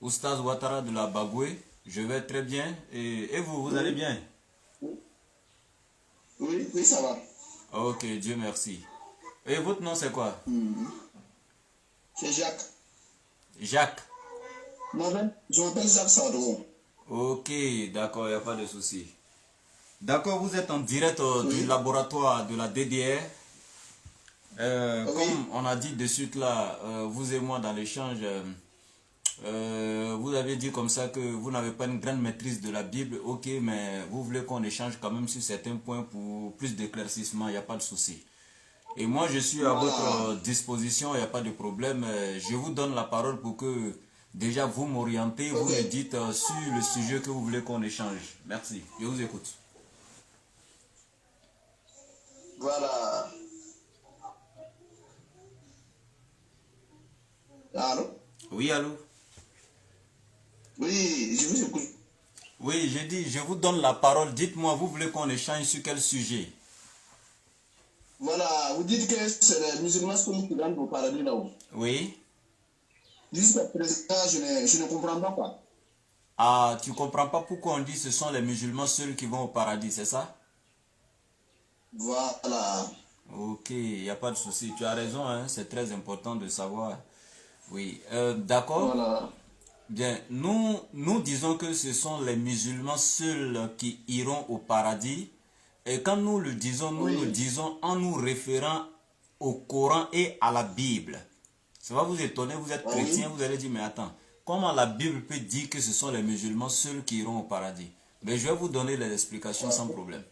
Oustaz Ouattara de la Bagoué. Je vais très bien. Et vous, vous allez Oui, bien? oui, oui, ça va. Ok, Dieu merci. Et votre nom c'est quoi? C'est Jacques. Jacques. Je m'appelle Jacques Sardou. Ok, d'accord, il n'y a pas de souci. D'accord, vous êtes en direct du Oui, laboratoire de la DDR. Comme oui, on a dit de suite là, vous et moi dans l'échange, vous avez dit comme ça que vous n'avez pas une grande maîtrise de la Bible. Ok, mais vous voulez qu'on échange quand même sur certains points pour plus d'éclaircissement, il n'y a pas de souci. Et moi, je suis à votre voilà. disposition, il n'y a pas de problème. Je vous donne la parole pour que déjà vous m'orientez, vous Ok, me dites sur le sujet que vous voulez qu'on échange. Merci, je vous écoute. voilà. Allô? Oui, allô? Oui, je vous écoute. Oui, j'ai dit, je vous donne la parole. Dites-moi, vous voulez qu'on échange sur quel sujet? Voilà, vous dites que c'est les musulmans seuls qui rentrent au paradis là-haut. Oui. Jusqu'à présent, je ne comprends pas quoi. Ah, tu comprends pas pourquoi on dit que ce sont les musulmans seuls qui vont au paradis, c'est ça? Voilà, Ok, il n'y a pas de souci. Tu as raison, hein, c'est très important de savoir. Oui, d'accord. voilà. Bien, nous disons que ce sont les musulmans seuls qui iront au paradis. Et quand nous le Oui, disons en nous référant au Coran et à la Bible. Ça va vous étonner, vous êtes ah chrétien, oui, vous allez dire, mais attends, comment la Bible peut dire que ce sont les musulmans seuls qui iront au paradis? Mais je vais vous donner les explications sans problème.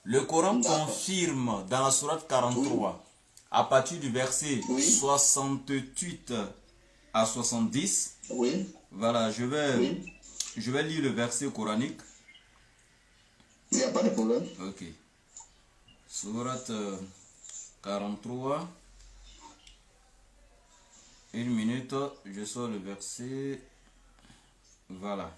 Le Coran d'accord. confirme dans la sourate Oui, 43, à partir du verset oui, 68 à 70. oui, Voilà, oui. je vais lire le verset coranique. Il n'y a pas de problème. Ok. Sourate 43. Une minute, je sors le verset. Voilà.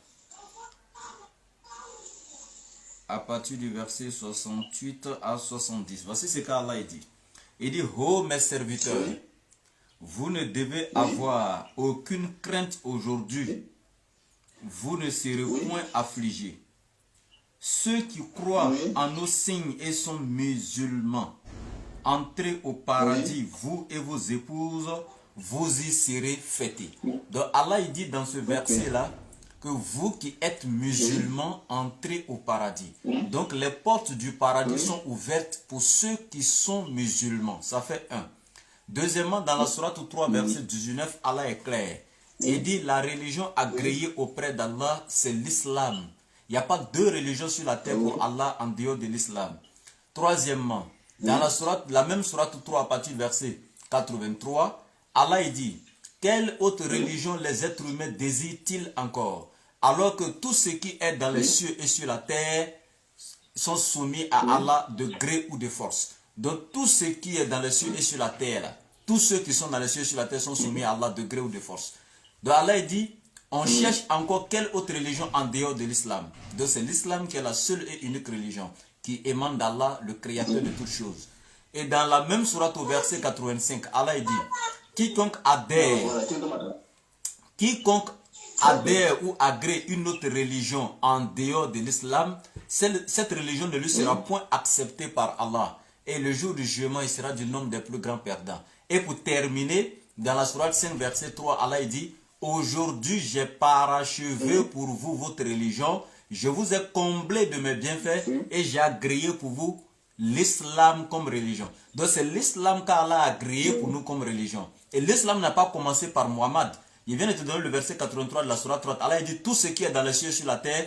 À partir du verset 68 à 70. Voici ce qu'Allah dit. Il dit, ô mes serviteurs, Oui, vous ne devez oui, avoir aucune crainte aujourd'hui. oui, Vous ne serez oui, point affligés. Ceux qui croient oui, en nos signes et sont musulmans, entrez au oui, paradis, vous et vos épouses, vous y serez fêtés. oui. Donc Allah il dit dans ce Ok, verset-là que vous qui êtes oui, musulmans, entrez au paradis. oui, Donc les portes du paradis oui, sont ouvertes pour ceux qui sont musulmans. Ça fait un. Deuxièmement, dans la sourate 3, verset oui, 19, Allah est clair. Il oui, dit la religion oui, agréée auprès d'Allah, c'est l'islam. Il n'y a pas deux religions sur la terre pour oui, Allah en dehors de l'islam. Troisièmement, dans oui, la même sourate 3 à partir du verset 83, Allah il dit, quelle autre oui, religion les êtres humains désirent-ils encore? Alors que tout ce qui est dans les oui, cieux et sur la terre sont soumis à oui, Allah de gré ou de force. Donc tout ce qui est dans les cieux et sur la terre, là, tous ceux qui sont dans les cieux et sur la terre sont soumis à Allah de gré ou de force. Donc Allah dit, on cherche oui, encore quelle autre religion en dehors de l'islam. Donc c'est l'islam qui est la seule et unique religion qui émane d'Allah, le créateur de oui. toutes choses. Et dans la même sourate au verset 85, Allah dit, quiconque Alors adhère voilà, tu demandes. Quiconque Ok, adhère ou agrée une autre religion en dehors de l'islam, cette religion ne lui sera oui, point acceptée par Allah. Et le jour du jugement, il sera du nombre des plus grands perdants. Et pour terminer, dans la sourate 5, verset 3, Allah dit, aujourd'hui j'ai parachevé oui, pour vous votre religion, je vous ai comblé de mes bienfaits oui, et j'ai agréé pour vous l'islam comme religion. Donc c'est l'islam qu'Allah a agréé pour nous comme religion. Et l'islam n'a pas commencé par Mohammed. Il vient de te donner le verset 83 de la sourate 30. Allah dit tout ce qui est dans les cieux et sur la terre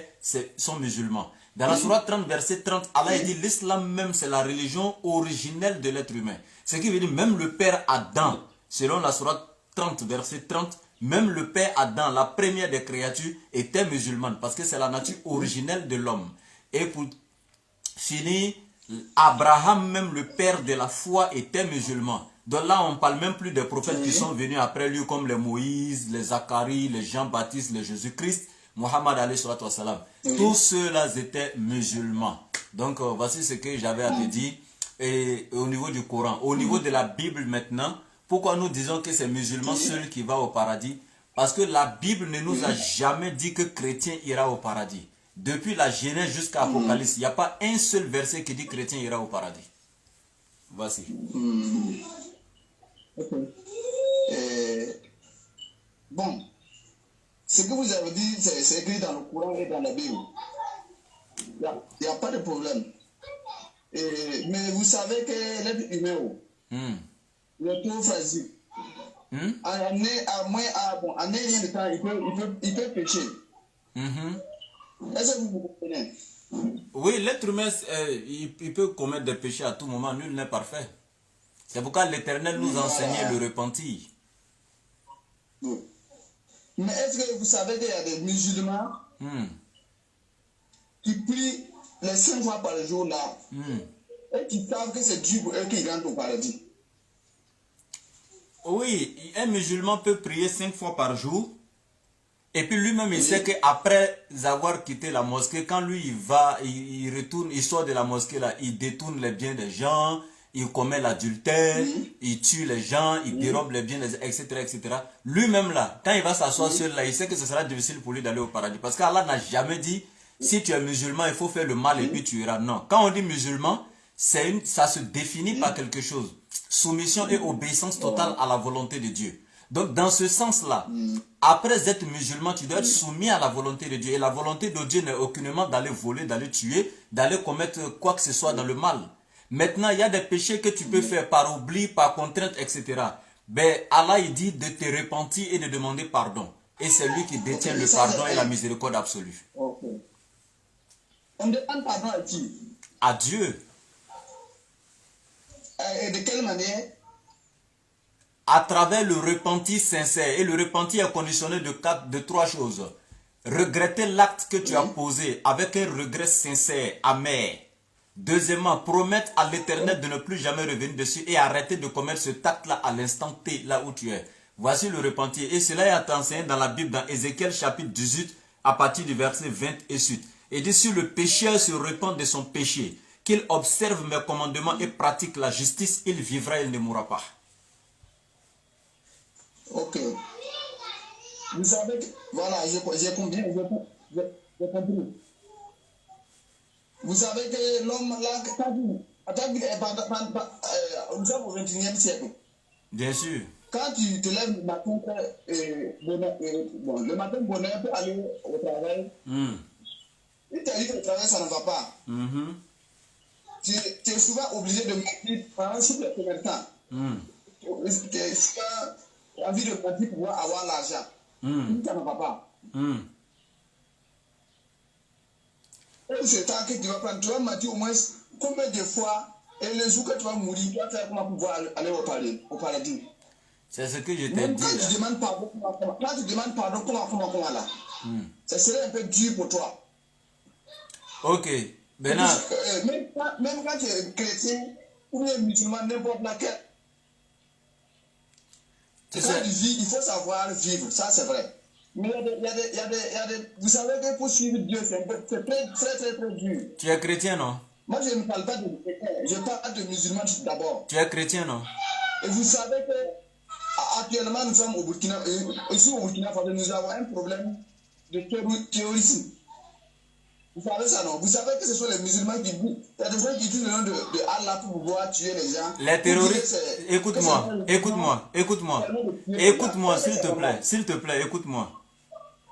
sont musulmans. Dans la oui, sourate 30, verset 30, Allah dit oui, l'islam même c'est la religion originelle de l'être humain. Ce qui veut dire même le père Adam, selon la sourate 30, verset 30, même le père Adam, la première des créatures, était musulmane parce que c'est la nature originelle de l'homme. Et pour fini, Abraham, même le père de la foi, était musulman. Donc là, on ne parle même plus des prophètes qui sont oui, venus après lui, comme les Moïse, les Zacharie, les Jean-Baptiste, les Jésus-Christ, Mohammed alayhi wassalam. Tous oui, ceux-là étaient musulmans. Donc voici ce que j'avais à te dire. Et au niveau du Coran, au niveau de la Bible maintenant, pourquoi nous disons que c'est musulman oui, seul qui va au paradis? Parce que la Bible ne nous a jamais dit que chrétien ira au paradis. Depuis la Genèse jusqu'à Apocalypse, il n'y a pas un seul verset qui dit chrétien ira au paradis. Voici. Ok. Bon, ce que vous avez dit, c'est écrit dans le Coran et dans la Bible. Il n'y a pas de problème. Mais vous savez que l'être humain, il est trop fragile. En rien de temps, il peut pécher. Est-ce que vous comprenez? Oui, l'être humain, il peut commettre des péchés à tout moment. Nul n'est parfait. C'est pourquoi l'Éternel nous enseignait le repentir. Oui. Mais est-ce que vous savez qu'il y a des musulmans qui prient les 5 fois par jour là et qui savent que c'est Dieu pour eux qui rentrent au paradis? Oui, un musulman peut prier 5 fois par jour. Et puis lui-même, il sait qu'après avoir quitté la mosquée, quand lui, il va, il retourne, il sort de la mosquée là, il détourne les biens des gens, il commet l'adultère, il tue les gens, il dérobe les biens, etc., etc. Lui-même là, quand il va s'asseoir seul là, il sait que ce sera difficile pour lui d'aller au paradis. Parce qu'Allah n'a jamais dit, si tu es musulman, il faut faire le mal et puis tu iras. Non. Quand on dit musulman, ça se définit par quelque chose. Soumission et obéissance totale à la volonté de Dieu. Donc dans ce sens-là, après être musulman, tu dois être soumis à la volonté de Dieu. Et la volonté de Dieu n'est aucunement d'aller voler, d'aller tuer, d'aller commettre quoi que ce soit dans le mal. Maintenant, il y a des péchés que tu peux faire par oubli, par contrainte, etc. Mais Allah, il dit de te repentir et de demander pardon. Et c'est lui qui détient le pardon et la miséricorde absolue. Ok. On demande pardon à qui? À Dieu. Et de quelle manière? À travers le repentir sincère. Et le repentir est conditionné de 3 choses. Regretter l'acte que tu as posé avec un regret sincère, amer. Deuxièmement, promettre à l'Éternel de ne plus jamais revenir dessus et arrêter de commettre cet acte-là à l'instant T, là où tu es. Voici le repentir. Et cela est enseigné dans la Bible, dans Ézéchiel chapitre 18, à partir du verset 20 et suite. Et dit, si le pécheur se repent de son péché, qu'il observe mes commandements et pratique la justice, il vivra et il ne mourra pas. Ok. Vous savez que, voilà, j'ai compris. Vous savez que l'homme, là, nous sommes au 21e siècle. Bien sûr. Quand tu te lèves le matin, le matin, bonheur peut aller au travail. Il t'a dit que le travail, ça ne va pas. Tu es souvent obligé de mentir pendant tout le temps. Tu es souvent envie de mentir pour avoir l'argent. Ça ne va pas. Et ce temps que tu vas prendre, tu vas mentir au moins combien de fois, et le jour que tu vas mourir, tu vas faire comment pouvoir aller au paradis. C'est ce que je t'ai dit. Même quand tu demandes pardon, comment là, ça serait un peu dur pour toi. Ok. Maintenant, même quand tu es chrétien ou bien musulman, n'importe laquelle, quand tu vis, il faut savoir vivre, ça c'est vrai. Mais il y a des vous savez que pour suivre Dieu, c'est très dur. Tu es chrétien, non? Moi, je ne parle pas de chrétien, je parle de musulman d'abord. Tu es chrétien, non? Et vous savez que actuellement, nous sommes au Burkina, ici au Burkina Faso, nous avons un problème de terrorisme. Vous savez ça, non? Vous savez que ce sont les musulmans qui disent, il y a des gens qui disent le nom de Allah pour pouvoir tuer les gens. Les terroristes, écoute-moi, s'il te plaît, écoute-moi.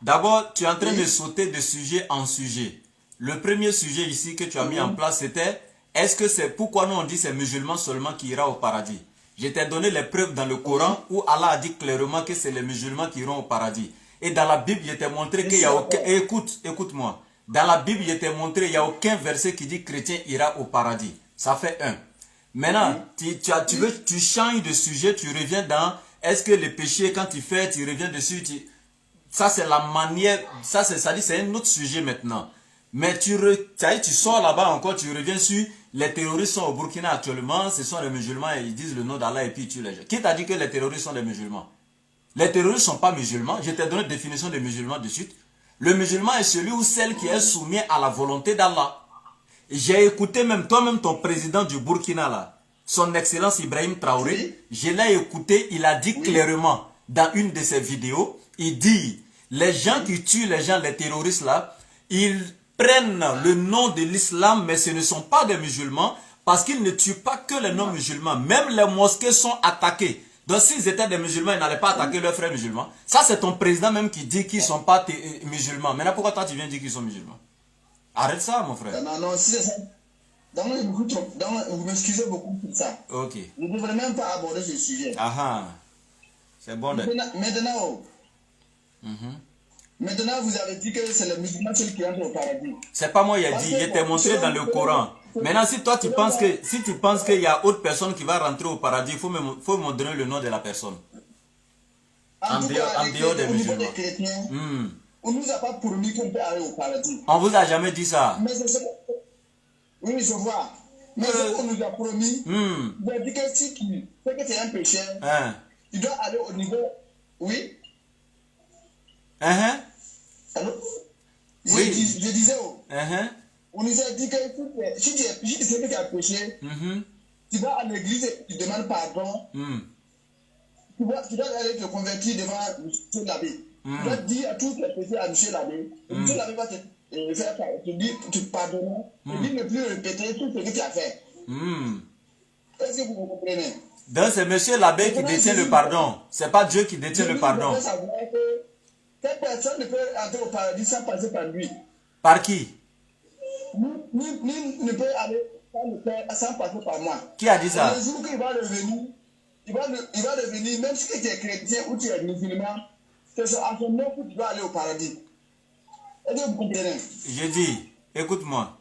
D'abord, tu es en train de sauter de sujet en sujet. Le premier sujet ici que tu as mis en place, c'était, est-ce que c'est pourquoi nous on dit c'est musulmans seulement qui ira au paradis? Je t'ai donné les preuves dans le Coran où Allah a dit clairement que c'est les musulmans qui iront au paradis. Et dans la Bible, je t'ai montré qu'il y a aucun... Écoute-moi. Dans la Bible, je t'ai montré qu'il n'y a aucun verset qui dit chrétien ira au paradis. Ça fait 1. Maintenant, tu changes de sujet, tu reviens dans est-ce que les péchés, quand tu fais, tu reviens dessus. Ça, c'est la manière. Ça, c'est un autre sujet maintenant. Mais tu sors là-bas encore, tu reviens sur les terroristes sont au Burkina actuellement, ce sont les musulmans et ils disent le nom d'Allah et puis ils tuent les gens. Qui t'a dit que les terroristes sont des musulmans? Les terroristes ne sont pas musulmans. Je t'ai donné la définition des musulmans de suite. Le musulman est celui ou celle qui est soumis à la volonté d'Allah. J'ai écouté même toi-même ton président du Burkina là, son excellence Ibrahim Traoré, je l'ai écouté, il a dit clairement dans une de ses vidéos, il dit, les gens qui tuent les gens, les terroristes là, ils prennent le nom de l'islam, mais ce ne sont pas des musulmans, parce qu'ils ne tuent pas que les non-musulmans. Même les mosquées sont attaquées. Donc s'ils étaient des musulmans, ils n'allaient pas attaquer leurs frères musulmans. Ça, c'est ton président même qui dit qu'ils ne sont pas musulmans. Maintenant, pourquoi toi, tu viens dire qu'ils sont musulmans? Arrête ça, mon frère. Non, non, si c'est ça. Vous m'excusez beaucoup pour ça. Ok. Vous ne devrez même pas aborder ce sujet. Ah ah. C'est bon. Maintenant, vous avez dit que c'est les musulmans seuls qui entrent au paradis. C'est pas moi qui ai dit, il était montré dans le Coran. Maintenant, si toi tu penses qu'il y a autre personne qui va rentrer au paradis, il faut me donner le nom de la personne. En dehors des musulmans. Des chrétiens, on ne nous a pas promis qu'on peut aller au paradis. On vous a jamais dit ça. Mais oui, je vois. Mais ce qu'on nous a promis, on a dit que si tu sais que tu es un pécheur, tu dois aller au niveau. Oui. Allô? Oui. Je disais, on nous a dit que si tu sais que tu as péché, tu vas à l'église et tu demandes pardon. Tu dois aller te convertir devant M. l'abbé. Tu dois dire à tous tes péchés à M. l'abbé. M. l'abbé va te pardonner. Il dit ne plus répéter tout ce que tu as fait. Est-ce que vous comprenez? Donc c'est M. l'abbé qui détient le pardon. C'est pas Dieu qui détient le pardon. Cette personne ne peut entrer au paradis sans passer par lui. Par qui? Ni ne peut aller sans passer par moi. Qui a dit ça? Le jour qu'il va revenir, il va revenir, même si tu es chrétien ou tu es musulman, c'est à son nom que tu vas aller au paradis. Est-ce que vous comprenez? Je dis, écoute-moi.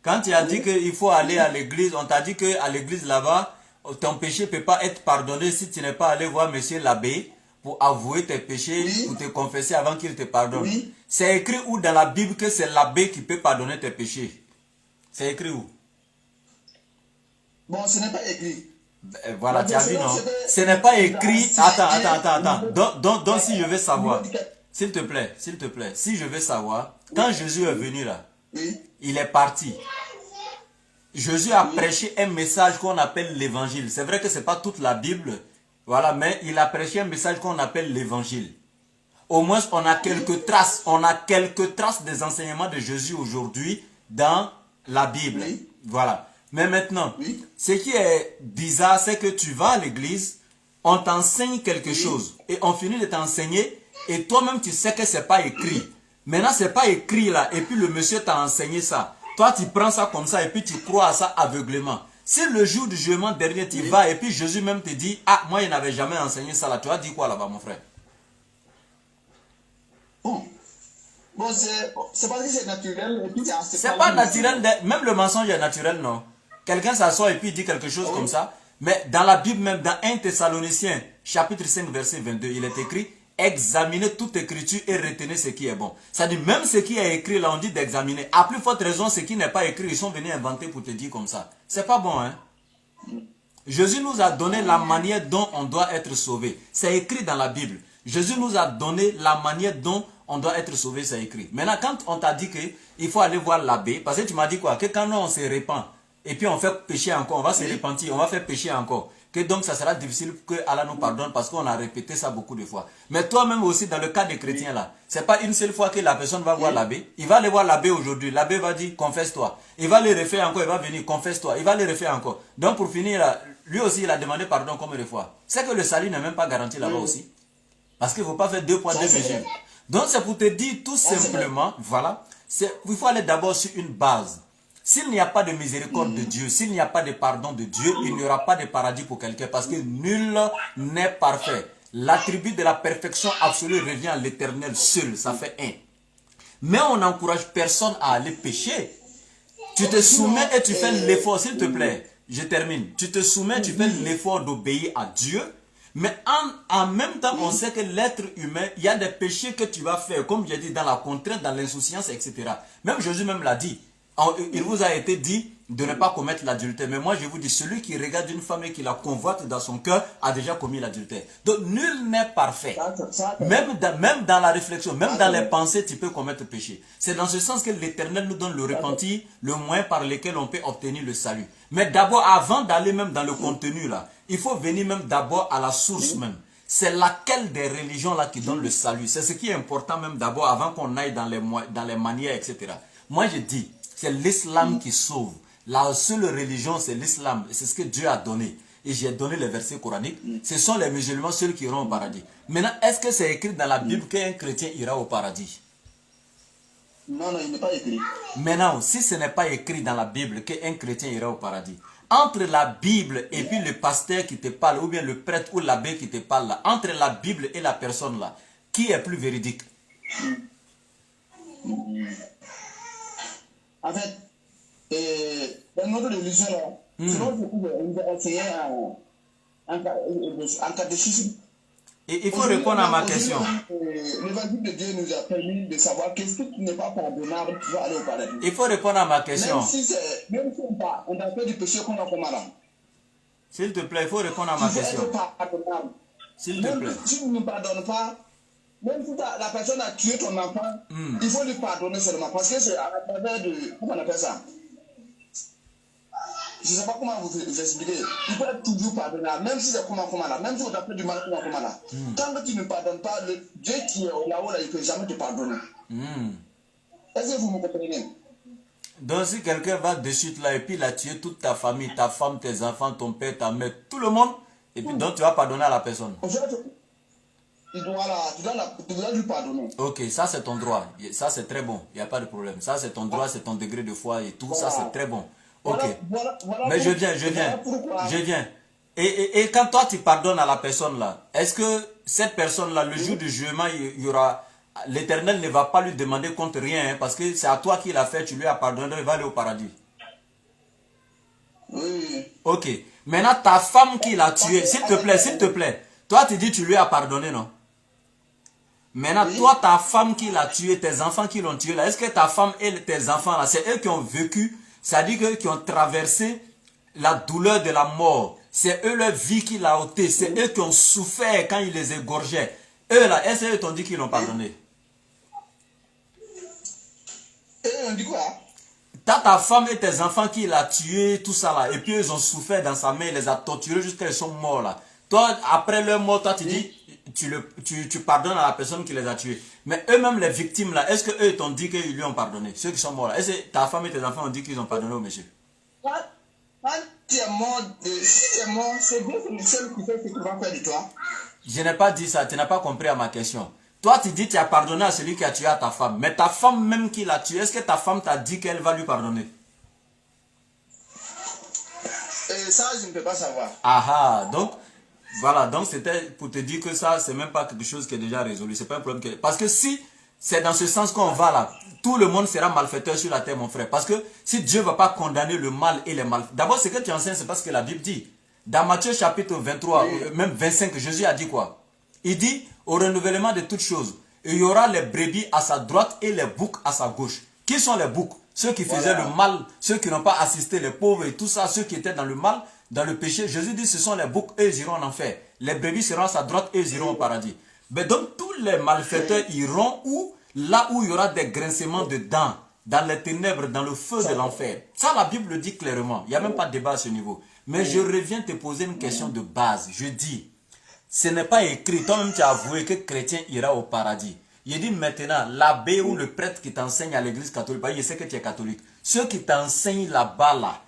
Quand tu as dit qu'il faut aller à l'église, on t'a dit qu'à l'église là-bas, ton péché ne peut pas être pardonné si tu n'es pas allé voir monsieur l'abbé pour avouer tes péchés, pour te confesser avant qu'il te pardonne. C'est écrit où dans la Bible que c'est l'abbé qui peut pardonner tes péchés? C'est écrit où? Bon, ce n'est pas écrit. Voilà, tu as vu, non? Ce n'est pas écrit. Attends. Donc, si je veux savoir, s'il te plaît, si je veux savoir, quand Jésus est venu là, il est parti. Jésus a prêché un message qu'on appelle l'évangile. C'est vrai que ce n'est pas toute la Bible, voilà, mais il a prêché un message qu'on appelle l'évangile. Au moins, on a quelques traces des enseignements de Jésus aujourd'hui dans la Bible. Voilà. Mais maintenant, ce qui est bizarre, c'est que tu vas à l'église, on t'enseigne quelque chose, et on finit de t'enseigner, et toi-même tu sais que ce n'est pas écrit. Maintenant, ce n'est pas écrit là, et puis le monsieur t'a enseigné ça. Toi, tu prends ça comme ça, et puis tu crois à ça aveuglément. Si le jour du jugement dernier, tu vas, et puis Jésus même te dit, ah, moi, il n'avait jamais enseigné ça là, tu vas dire quoi là-bas, mon frère? Bon, c'est parce que c'est naturel, et puis c'est pas naturel, même le mensonge est naturel, non? Quelqu'un s'assoit et puis il dit quelque chose comme ça. Mais dans la Bible même, dans 1 Thessaloniciens, chapitre 5, verset 22, il est écrit, examinez toute écriture et retenez ce qui est bon. C'est-à-dire, même ce qui est écrit là, on dit d'examiner. À plus forte raison, ce qui n'est pas écrit, ils sont venus inventer pour te dire comme ça. C'est pas bon, hein? Jésus nous a donné la manière dont on doit être sauvé. C'est écrit dans la Bible. Jésus nous a donné la manière dont on doit être sauvé, c'est écrit. Maintenant, quand on t'a dit qu'il faut aller voir l'abbé, parce que tu m'as dit quoi? Que quand on se répand, et puis on fait pécher encore, on va se repentir, on va faire pécher encore. Que donc ça sera difficile que Allah nous pardonne parce qu'on a répété ça beaucoup de fois. Mais toi-même aussi, dans le cas des chrétiens là, c'est pas une seule fois que la personne va voir l'abbé. Il va aller voir l'abbé aujourd'hui. L'abbé va dire, confesse-toi. Il va le refaire encore, il va venir, confesse-toi. Il va le refaire encore. Donc pour finir, là, lui aussi, il a demandé pardon combien de fois? C'est que le salut n'est même pas garanti là-bas aussi. Parce qu'il ne faut pas faire 2 poids 2 mesures. Donc c'est pour te dire tout simplement, voilà, il faut aller d'abord sur une base. S'il n'y a pas de miséricorde de Dieu, s'il n'y a pas de pardon de Dieu, il n'y aura pas de paradis pour quelqu'un parce que nul n'est parfait. L'attribut de la perfection absolue revient à l'Éternel seul, ça fait un. Mais on n'encourage personne à aller pécher. Tu te soumets et tu fais l'effort, s'il te plaît, je termine. Tu te soumets, tu fais l'effort d'obéir à Dieu. Mais en même temps, on sait que l'être humain, il y a des péchés que tu vas faire, comme j'ai dit, dans la contrainte, dans l'insouciance, etc. Même Jésus même l'a dit. Il vous a été dit de ne pas commettre l'adultère. Mais moi, je vous dis, celui qui regarde une femme et qui la convoite dans son cœur a déjà commis l'adultère. Donc, nul n'est parfait. Même dans la réflexion, même dans les pensées, tu peux commettre péché. C'est dans ce sens que l'Éternel nous donne le repentir, le moyen par lequel on peut obtenir le salut. Mais d'abord, avant d'aller même dans le contenu, là, il faut venir même d'abord à la source même. c'est laquelle des religions là qui donne le salut. C'est ce qui est important même d'abord avant qu'on aille dans les manières, etc. Moi je dis, c'est l'islam qui sauve. La seule religion c'est l'islam. C'est ce que Dieu a donné. Et j'ai donné les versets coraniques. Ce sont les musulmans seuls qui iront au paradis. Maintenant, est-ce que c'est écrit dans la Bible qu'un chrétien ira au paradis? Non, non, il n'est pas écrit. Maintenant, si ce n'est pas écrit dans la Bible qu'un chrétien ira au paradis, entre la Bible et puis le pasteur qui te parle, ou bien le prêtre ou l'abbé qui te parle, là, entre la Bible et la personne là, qui est plus véridique? En fait, dans notre religion, là, selon ce que vous avez enseigné en catéchisme, Et il faut répondre à ma question. L'évangile de Dieu nous a permis de savoir qu'est-ce qui n'est pas pardonnable pour aller au paradis. Il faut répondre à ma question. Même si on a fait du péché qu'on a commis là. S'il te plaît, il faut répondre à ma question. S'il te plaît. Si tu ne pardonnes pas, même si la personne a tué ton enfant, il faut lui pardonner seulement. Parce que c'est à travers de... Comment on appelle ça? Je ne sais pas comment vous expliquer. Il peut être toujours pardonnable, même si c'est comment là, même si on t'a fait du mal comment là. Tant que tu ne pardonnes pas, le Dieu qui est là-haut, là, il ne peut jamais te pardonner. Est-ce que vous me comprenez? Donc si quelqu'un va de suite là et puis il a tué toute ta famille, ta femme, tes enfants, ton père, ta mère, tout le monde, et puis donc tu vas pardonner à la personne. Tu dois lui pardonner. Ok, ça c'est ton droit, ça c'est très bon, il n'y a pas de problème. Ça c'est ton droit, c'est ton degré de foi et tout, ça c'est très bon. Ok, mais je viens. Et quand toi tu pardonnes à la personne là, est-ce que cette personne là, le jour du jugement, il y aura... L'Éternel ne va pas lui demander contre rien, hein, parce que c'est à toi qu'il l'a fait, tu lui as pardonné, il va aller au paradis. Oui. Ok, maintenant ta femme qui l'a tué, s'il te plaît, toi tu dis tu lui as pardonné, non? Maintenant, toi, ta femme qui l'a tué, tes enfants qui l'ont tué, là, est-ce que ta femme et tes enfants, là, c'est eux qui ont vécu, c'est-à-dire qu'eux qui ont traversé la douleur de la mort, c'est eux leur vie qui l'a ôté, c'est eux qui ont souffert quand ils les égorgeaient. Eux, là, est-ce qu'ils t'ont dit qu'ils l'ont pardonné? On dit quoi? T'as ta femme et tes enfants qui l'a tué, tout ça, là, et puis ils ont souffert dans sa main, il les a torturés jusqu'à ce qu'ils sont morts, là. Toi, après leur mort, toi, tu dis... Tu pardonnes à la personne qui les a tués. Mais eux-mêmes, les victimes, là, est-ce qu'eux t'ont dit qu'ils lui ont pardonné? Ceux qui sont morts, là. Est-ce que ta femme et tes enfants ont dit qu'ils ont pardonné au monsieur? Quand tu es mort, si tu es mort, c'est Dieu seul qui fait ce qu'il va faire de toi. Je n'ai pas dit ça, tu n'as pas compris à ma question. Toi, tu dis que tu as pardonné à celui qui a tué à ta femme. Mais ta femme même qui l'a tué, est-ce que ta femme t'a dit qu'elle va lui pardonner? Et ça, je ne peux pas savoir. Ah, donc... Voilà, donc c'était pour te dire que ça, c'est même pas quelque chose qui est déjà résolu. C'est pas un problème. Parce que si c'est dans ce sens qu'on va là, tout le monde sera malfaiteur sur la terre, mon frère. Parce que si Dieu ne va pas condamner le mal et les malfaiteurs. D'abord, ce que tu enseignes, c'est parce que la Bible dit. Dans Matthieu chapitre 23, même 25, Jésus a dit quoi? Il dit, au renouvellement de toutes choses, il y aura les brebis à sa droite et les boucs à sa gauche. Qui sont les boucs? Ceux qui faisaient le mal, ceux qui n'ont pas assisté les pauvres et tout ça, ceux qui étaient dans le mal, dans le péché. Jésus dit ce sont les boucs, eux ils iront en enfer. Les brebis seront à sa droite, eux ils iront au paradis. Mais donc tous les malfaiteurs iront où? Là où il y aura des grincements de dents, dans les ténèbres, dans le feu de l'enfer. Ça la Bible le dit clairement, il n'y a même pas de débat à ce niveau. Mais je reviens te poser une question de base. Je dis, ce n'est pas écrit, toi-même tu as avoué que chrétien ira au paradis. Il dit maintenant, l'abbé ou le prêtre qui t'enseigne à l'église catholique, je sais que tu es catholique, ceux qui t'enseignent là-bas, là,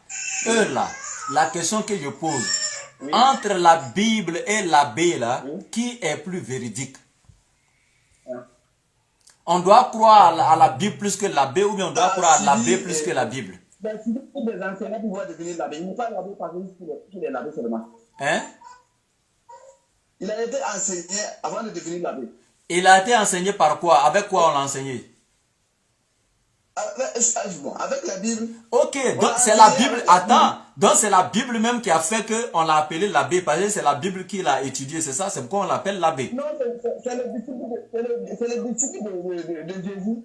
eux là, la question que je pose, entre la Bible et l'abbé là, qui est plus véridique? On doit croire à la Bible plus que l'abbé ou bien on doit croire à l'abbé plus que la Bible? Ben, si des enseignants pouvoir devenir l'abbé, il n'est pas l'abbé parce qu'il est l'abbé seulement. Hein? Il a été enseigné avant de devenir l'abbé. Il a été enseigné par quoi? Avec quoi on l'a enseigné? Avec la Bible. Ok, donc c'est la Bible. Attends, donc c'est la Bible même qui a fait qu'on l'a appelé l'abbé. Parce que c'est la Bible qui l'a étudié, c'est ça? C'est pourquoi on l'appelle l'abbé. Non, c'est le disciple de Jésus.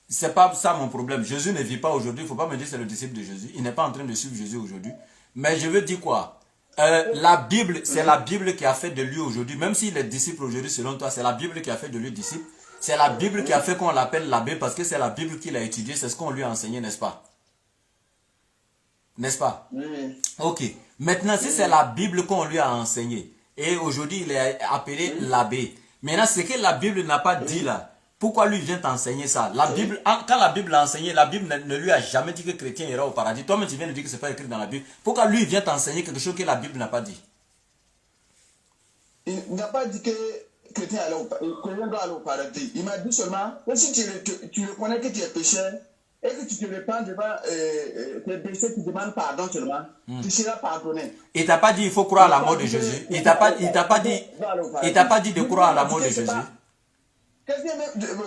C'est pas ça mon problème. Jésus ne vit pas aujourd'hui. Il ne faut pas me dire que c'est le disciple de Jésus. Il n'est pas en train de suivre Jésus aujourd'hui. Mais je veux dire quoi? La Bible, c'est la Bible qui a fait de lui aujourd'hui. Même s'il est disciple aujourd'hui, selon toi, c'est la Bible qui a fait de lui disciple. C'est la Bible qui a fait qu'on l'appelle l'abbé parce que c'est la Bible qu'il a étudiée. C'est ce qu'on lui a enseigné, n'est-ce pas? N'est-ce pas? Oui. Ok. Maintenant, si c'est la Bible qu'on lui a enseigné, Et aujourd'hui, il est appelé l'abbé. Maintenant, ce que la Bible n'a pas dit là, pourquoi lui vient t'enseigner ça? La Bible, quand la Bible a enseigné, la Bible ne lui a jamais dit que chrétien ira au paradis. Toi-même, tu viens de dire que ce n'est pas écrit dans la Bible. Pourquoi lui vient t'enseigner quelque chose que la Bible n'a pas dit? Il n'a pas dit que chrétien doit aller au paradis. Il m'a dit seulement que si tu reconnais que tu es pécheur et que tu te répands devant tes péchés, tu demandes pardon seulement, tu seras pardonné. Il t'a pas dit il faut croire à la mort de Jésus. Il t'a pas dit de croire à la mort de Jésus.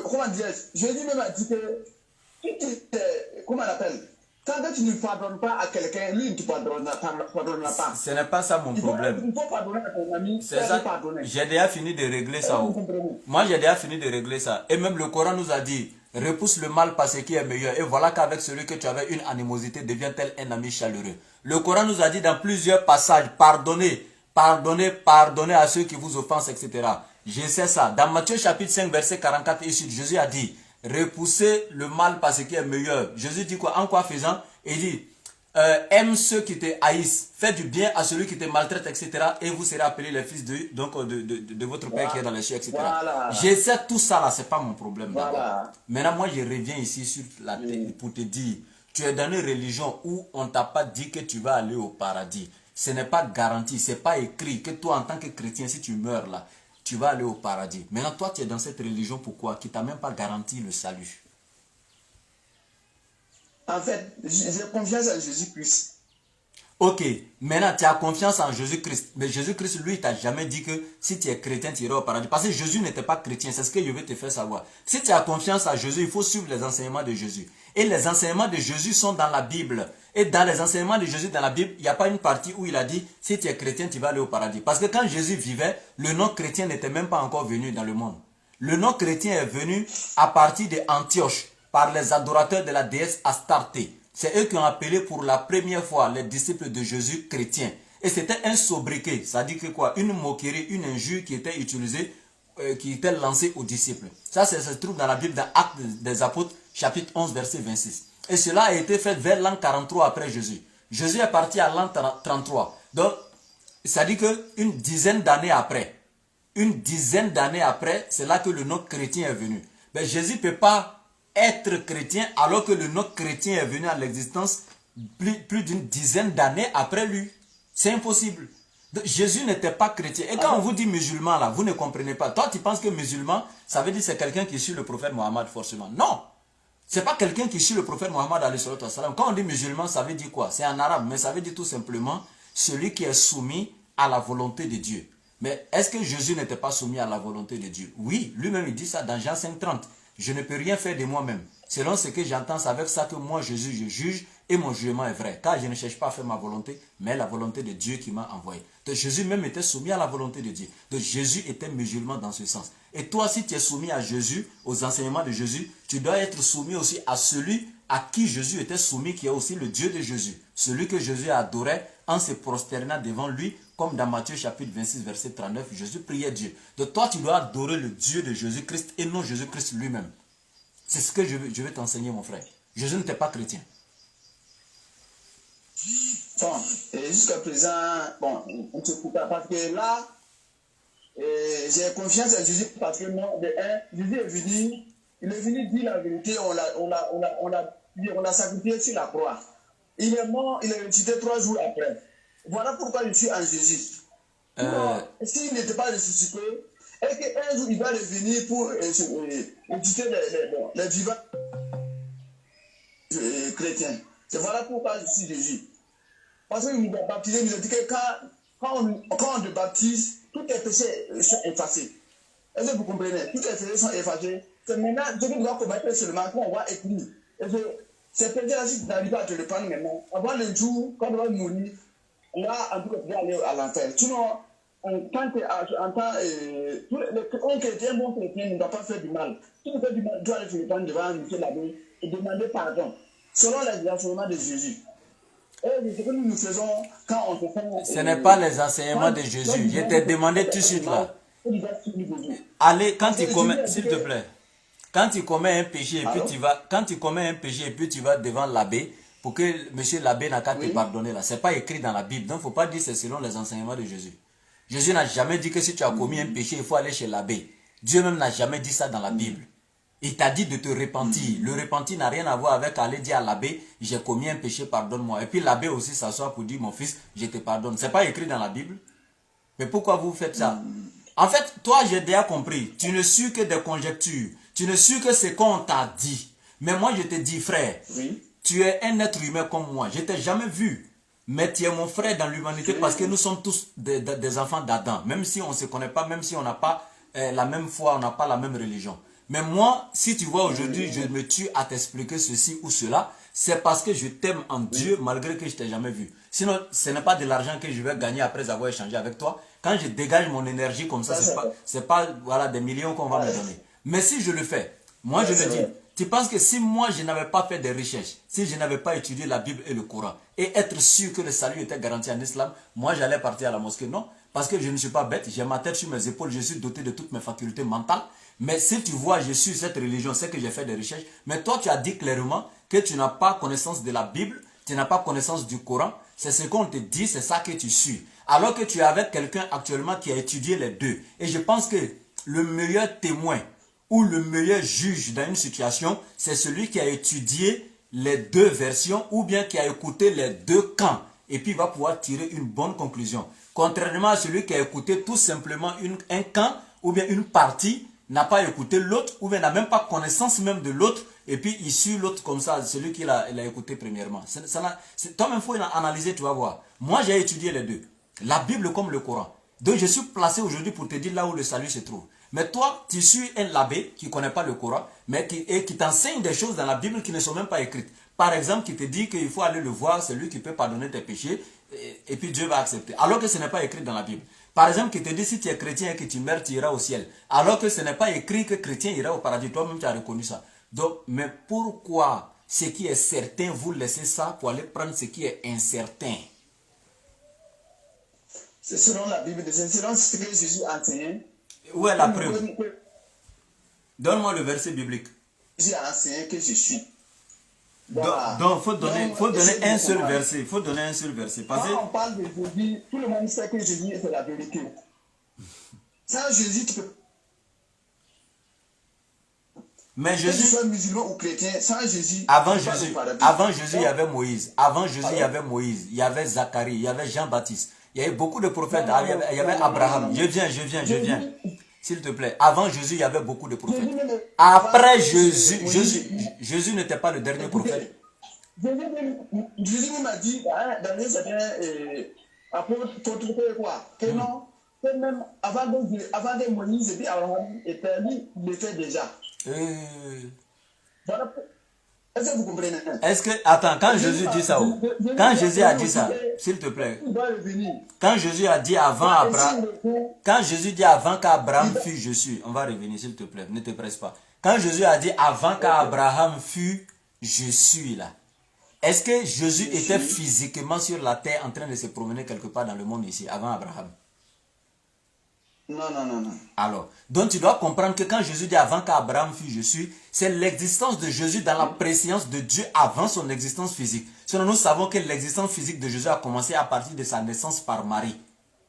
Comment dire, Jésus même a dit que comment on appelle, tant que tu ne pardonnes pas à quelqu'un, lui ne te pardonnera pas. Ce n'est pas ça mon problème. Il faut pardonner à ton ami, C'est ça. J'ai déjà fini de régler ça. Moi, j'ai déjà fini de régler ça. Et même le Coran nous a dit, repousse le mal par ce qui est meilleur. Et voilà qu'avec celui que tu avais une animosité, devient-elle un ami chaleureux. Le Coran nous a dit dans plusieurs passages, pardonnez, pardonnez, pardonnez à ceux qui vous offensent, etc. Je sais ça. Dans Matthieu chapitre 5, verset 44 et suite, Jésus a dit, repoussez le mal par ce qui est meilleur. Jésus dit quoi? En quoi faisant? Il dit, aime ceux qui te haïssent, fais du bien à celui qui te maltraite, etc. Et vous serez appelés les fils de votre Père qui est dans les cieux, etc. Voilà. Je sais tout ça là, c'est pas mon problème. Voilà. Maintenant, moi je reviens ici sur la tête pour te dire, tu es dans une religion où on t'a pas dit que tu vas aller au paradis. Ce n'est pas garanti, c'est pas écrit que toi en tant que chrétien, si tu meurs là, tu vas aller au paradis. Maintenant, toi tu es dans cette religion, pourquoi? Qui t'a même pas garanti le salut. En fait, j'ai confiance en Jésus-Christ. Ok, maintenant tu as confiance en Jésus-Christ. Mais Jésus-Christ, lui, t'a jamais dit que si tu es chrétien, tu iras au paradis. Parce que Jésus n'était pas chrétien, c'est ce que je veux te faire savoir. Si tu as confiance en Jésus, il faut suivre les enseignements de Jésus. Et les enseignements de Jésus sont dans la Bible. Et dans les enseignements de Jésus dans la Bible, il n'y a pas une partie où il a dit, si tu es chrétien, tu vas aller au paradis. Parce que quand Jésus vivait, le nom chrétien n'était même pas encore venu dans le monde. Le nom chrétien est venu à partir d'Antioche, par les adorateurs de la déesse Astarté. C'est eux qui ont appelé pour la première fois les disciples de Jésus chrétiens. Et c'était un sobriquet, c'est-à-dire que quoi? Une moquerie, une injure qui était utilisée, qui était lancée aux disciples. Ça se trouve dans la Bible, dans Actes des Apôtres, chapitre 11, verset 26. Et cela a été fait vers l'an 43 après Jésus. Jésus est parti à l'an 33. Donc, c'est-à-dire qu'une dizaine d'années après, c'est là que le nom chrétien est venu. Mais Jésus ne peut pas être chrétien alors que le nom chrétien est venu à l'existence plus d'une dizaine d'années après lui. C'est impossible. Donc, Jésus n'était pas chrétien. Et quand on vous dit musulman là, vous ne comprenez pas. Toi tu penses que musulman, ça veut dire c'est quelqu'un qui suit le prophète Mohammed forcément. Non. C'est pas quelqu'un qui suit le prophète Mohammed alayhi salam. Quand on dit musulman, ça veut dire quoi? C'est en arabe, mais ça veut dire tout simplement celui qui est soumis à la volonté de Dieu. Mais est-ce que Jésus n'était pas soumis à la volonté de Dieu? Oui, lui-même il dit ça dans Jean 5,30. Je ne peux rien faire de moi-même. Selon ce que j'entends, c'est avec ça que moi, Jésus, je juge et mon jugement est vrai. Car je ne cherche pas à faire ma volonté, mais la volonté de Dieu qui m'a envoyé. Donc Jésus même était soumis à la volonté de Dieu. Donc Jésus était musulman dans ce sens. Et toi, si tu es soumis à Jésus, aux enseignements de Jésus, tu dois être soumis aussi à celui à qui Jésus était soumis, qui est aussi le Dieu de Jésus. Celui que Jésus adorait en se prosternant devant lui, comme dans Matthieu chapitre 26, verset 39, Jésus priait Dieu. Donc toi, tu dois adorer le Dieu de Jésus-Christ et non Jésus-Christ lui-même. C'est ce que je veux t'enseigner, mon frère. Jésus n'était pas chrétien. Bon, jusqu'à présent, bon, on ne se coupe pas parce que là, j'ai confiance en Jésus parce que moi, Jésus est venu, il est venu dire la vérité, on l'a sacrifié sur la croix. Il est mort, il est ressuscité 3 jours après. Voilà pourquoi je suis en Jésus. S'il n'était pas ressuscité, et qu'un jour il va revenir pour ressusciter les vivants chrétiens. C'est voilà pourquoi je suis Jésus. Parce qu'il nous a baptisé, il nous a dit que quand on te baptise, tous tes péchés sont effacés. Est-ce que vous comprenez? Tous tes péchés sont effacés. C'est maintenant ce que tu dois commettre seulement quand on va écrire. Ces péchés-là, si tu n'arrives pas à te le prendre maintenant, avant le jour, quand on va mourir, là, en tout cas, tu vas aller à l'enfer. Sinon, quand tu entends, un chrétien, bon chrétien, ne doit pas faire du mal. Si tu fais du mal, tu dois aller te le prendre devant M. l'abbé et demander pardon, selon les enseignements de Jésus. Et c'est ce que nous faisons quand on se fait. Ce n'est pas les enseignements de Jésus. Je t'ai demandé tout de suite là. Allez, quand tu commets, s'il te plaît, quand tu commets un péché et puis tu vas devant l'abbé pour que monsieur l'abbé n'a qu'à te pardonner là. C'est pas écrit dans la Bible. Donc, il ne faut pas dire c'est selon les enseignements de Jésus. Jésus n'a jamais dit que si tu as commis un péché, il faut aller chez l'abbé. Dieu même n'a jamais dit ça dans la Bible. Il t'a dit de te repentir. Le repentir n'a rien à voir avec aller dire à l'abbé, j'ai commis un péché, pardonne-moi. Et puis l'abbé aussi s'assoit pour dire, mon fils, je te pardonne. C'est pas écrit dans la Bible. Mais pourquoi vous faites ça? En fait, toi, j'ai déjà compris. Tu ne suis que des conjectures. Tu ne suis que ce qu'on t'a dit. Mais moi, je te dis, frère, tu es un être humain comme moi. Je ne t'ai jamais vu. Mais tu es mon frère dans l'humanité parce que nous sommes tous des enfants d'Adam. Même si on ne se connaît pas, même si on n'a pas la même foi, on n'a pas la même religion. Mais moi, si tu vois aujourd'hui, je me tue à t'expliquer ceci ou cela, c'est parce que je t'aime en Dieu malgré que je ne t'ai jamais vu. Sinon, ce n'est pas de l'argent que je vais gagner après avoir échangé avec toi. Quand je dégage mon énergie comme ça, c'est pas voilà, des millions qu'on va me donner. Mais si je le fais, moi je le dis, tu penses que si moi je n'avais pas fait des recherches, si je n'avais pas étudié la Bible et le Coran, et être sûr que le salut était garanti en islam, moi j'allais partir à la mosquée? Non, parce que je ne suis pas bête, j'ai ma tête sur mes épaules, je suis doté de toutes mes facultés mentales. Mais si tu vois, je suis cette religion, c'est que j'ai fait des recherches. Mais toi, tu as dit clairement que tu n'as pas connaissance de la Bible, tu n'as pas connaissance du Coran. C'est ce qu'on te dit, c'est ça que tu suis. Alors que tu es avec quelqu'un actuellement qui a étudié les deux. Et je pense que le meilleur témoin ou le meilleur juge dans une situation, c'est celui qui a étudié les deux versions ou bien qui a écouté les deux camps. Et puis il va pouvoir tirer une bonne conclusion. Contrairement à celui qui a écouté tout simplement un camp ou bien une partie, n'a pas écouté l'autre ou bien n'a même pas connaissance même de l'autre et puis il suit l'autre comme ça, celui qui l'a écouté premièrement. Toi-même, il faut analyser, tu vas voir. Moi, j'ai étudié les deux. La Bible comme le Coran. Donc, je suis placé aujourd'hui pour te dire là où le salut se trouve. Mais toi, tu suis un abbé qui ne connaît pas le Coran, mais qui t'enseigne des choses dans la Bible qui ne sont même pas écrites. Par exemple, qui te dit qu'il faut aller le voir, c'est lui qui peut pardonner tes péchés, et puis Dieu va accepter. Alors que ce n'est pas écrit dans la Bible. Par exemple, qui te dit si tu es chrétien et que tu meurs, tu iras au ciel. Alors que ce n'est pas écrit que chrétien ira au paradis. Toi-même, tu as reconnu ça. Donc, mais pourquoi ce qui est certain, vous laissez ça pour aller prendre ce qui est incertain? C'est selon la Bible, c'est selon ce que Jésus a enseigné. Où est la preuve? Donne-moi le verset biblique. Jésus a enseigné que je suis. Voilà. Donc, faut donner un seul verset. Il faut donner un seul verset. Quand on parle de Jésus, tout le monde sait que Jésus est la vérité. Sans Jésus, tu peux. Mais Jésus, que tu sois musulman ou chrétien, sans Jésus. Avant Jésus, il y avait Moïse. Avant Jésus, il y avait Moïse. Il y avait Zacharie. Il y avait Jean-Baptiste. Il y avait beaucoup de prophètes. Il y avait Abraham. Je viens. S'il te plaît. Avant Jésus, il y avait beaucoup de prophètes. Après Jésus, Jésus n'était pas le dernier prophète. Jésus m'a dit dans les certains apôtres quoi que non, que même avant de Moïse et puis Abraham et Père, il le fait déjà. Voilà. Est-ce que vous comprenez? Est-ce que, attends, quand Jésus dit ça, quand Jésus a dit ça, s'il te plaît, quand Jésus a dit avant Abraham, quand Jésus dit avant qu'Abraham fût, je suis, on va revenir, s'il te plaît, ne te presse pas. Quand Jésus a dit avant qu'Abraham fût, je suis là. Est-ce que Jésus était physiquement sur la terre en train de se promener quelque part dans le monde ici, avant Abraham? Non. Alors, donc tu dois comprendre que quand Jésus dit avant qu'Abraham fût, je suis, c'est l'existence de Jésus dans la préscience de Dieu avant son existence physique. Sinon, nous savons que l'existence physique de Jésus a commencé à partir de sa naissance par Marie.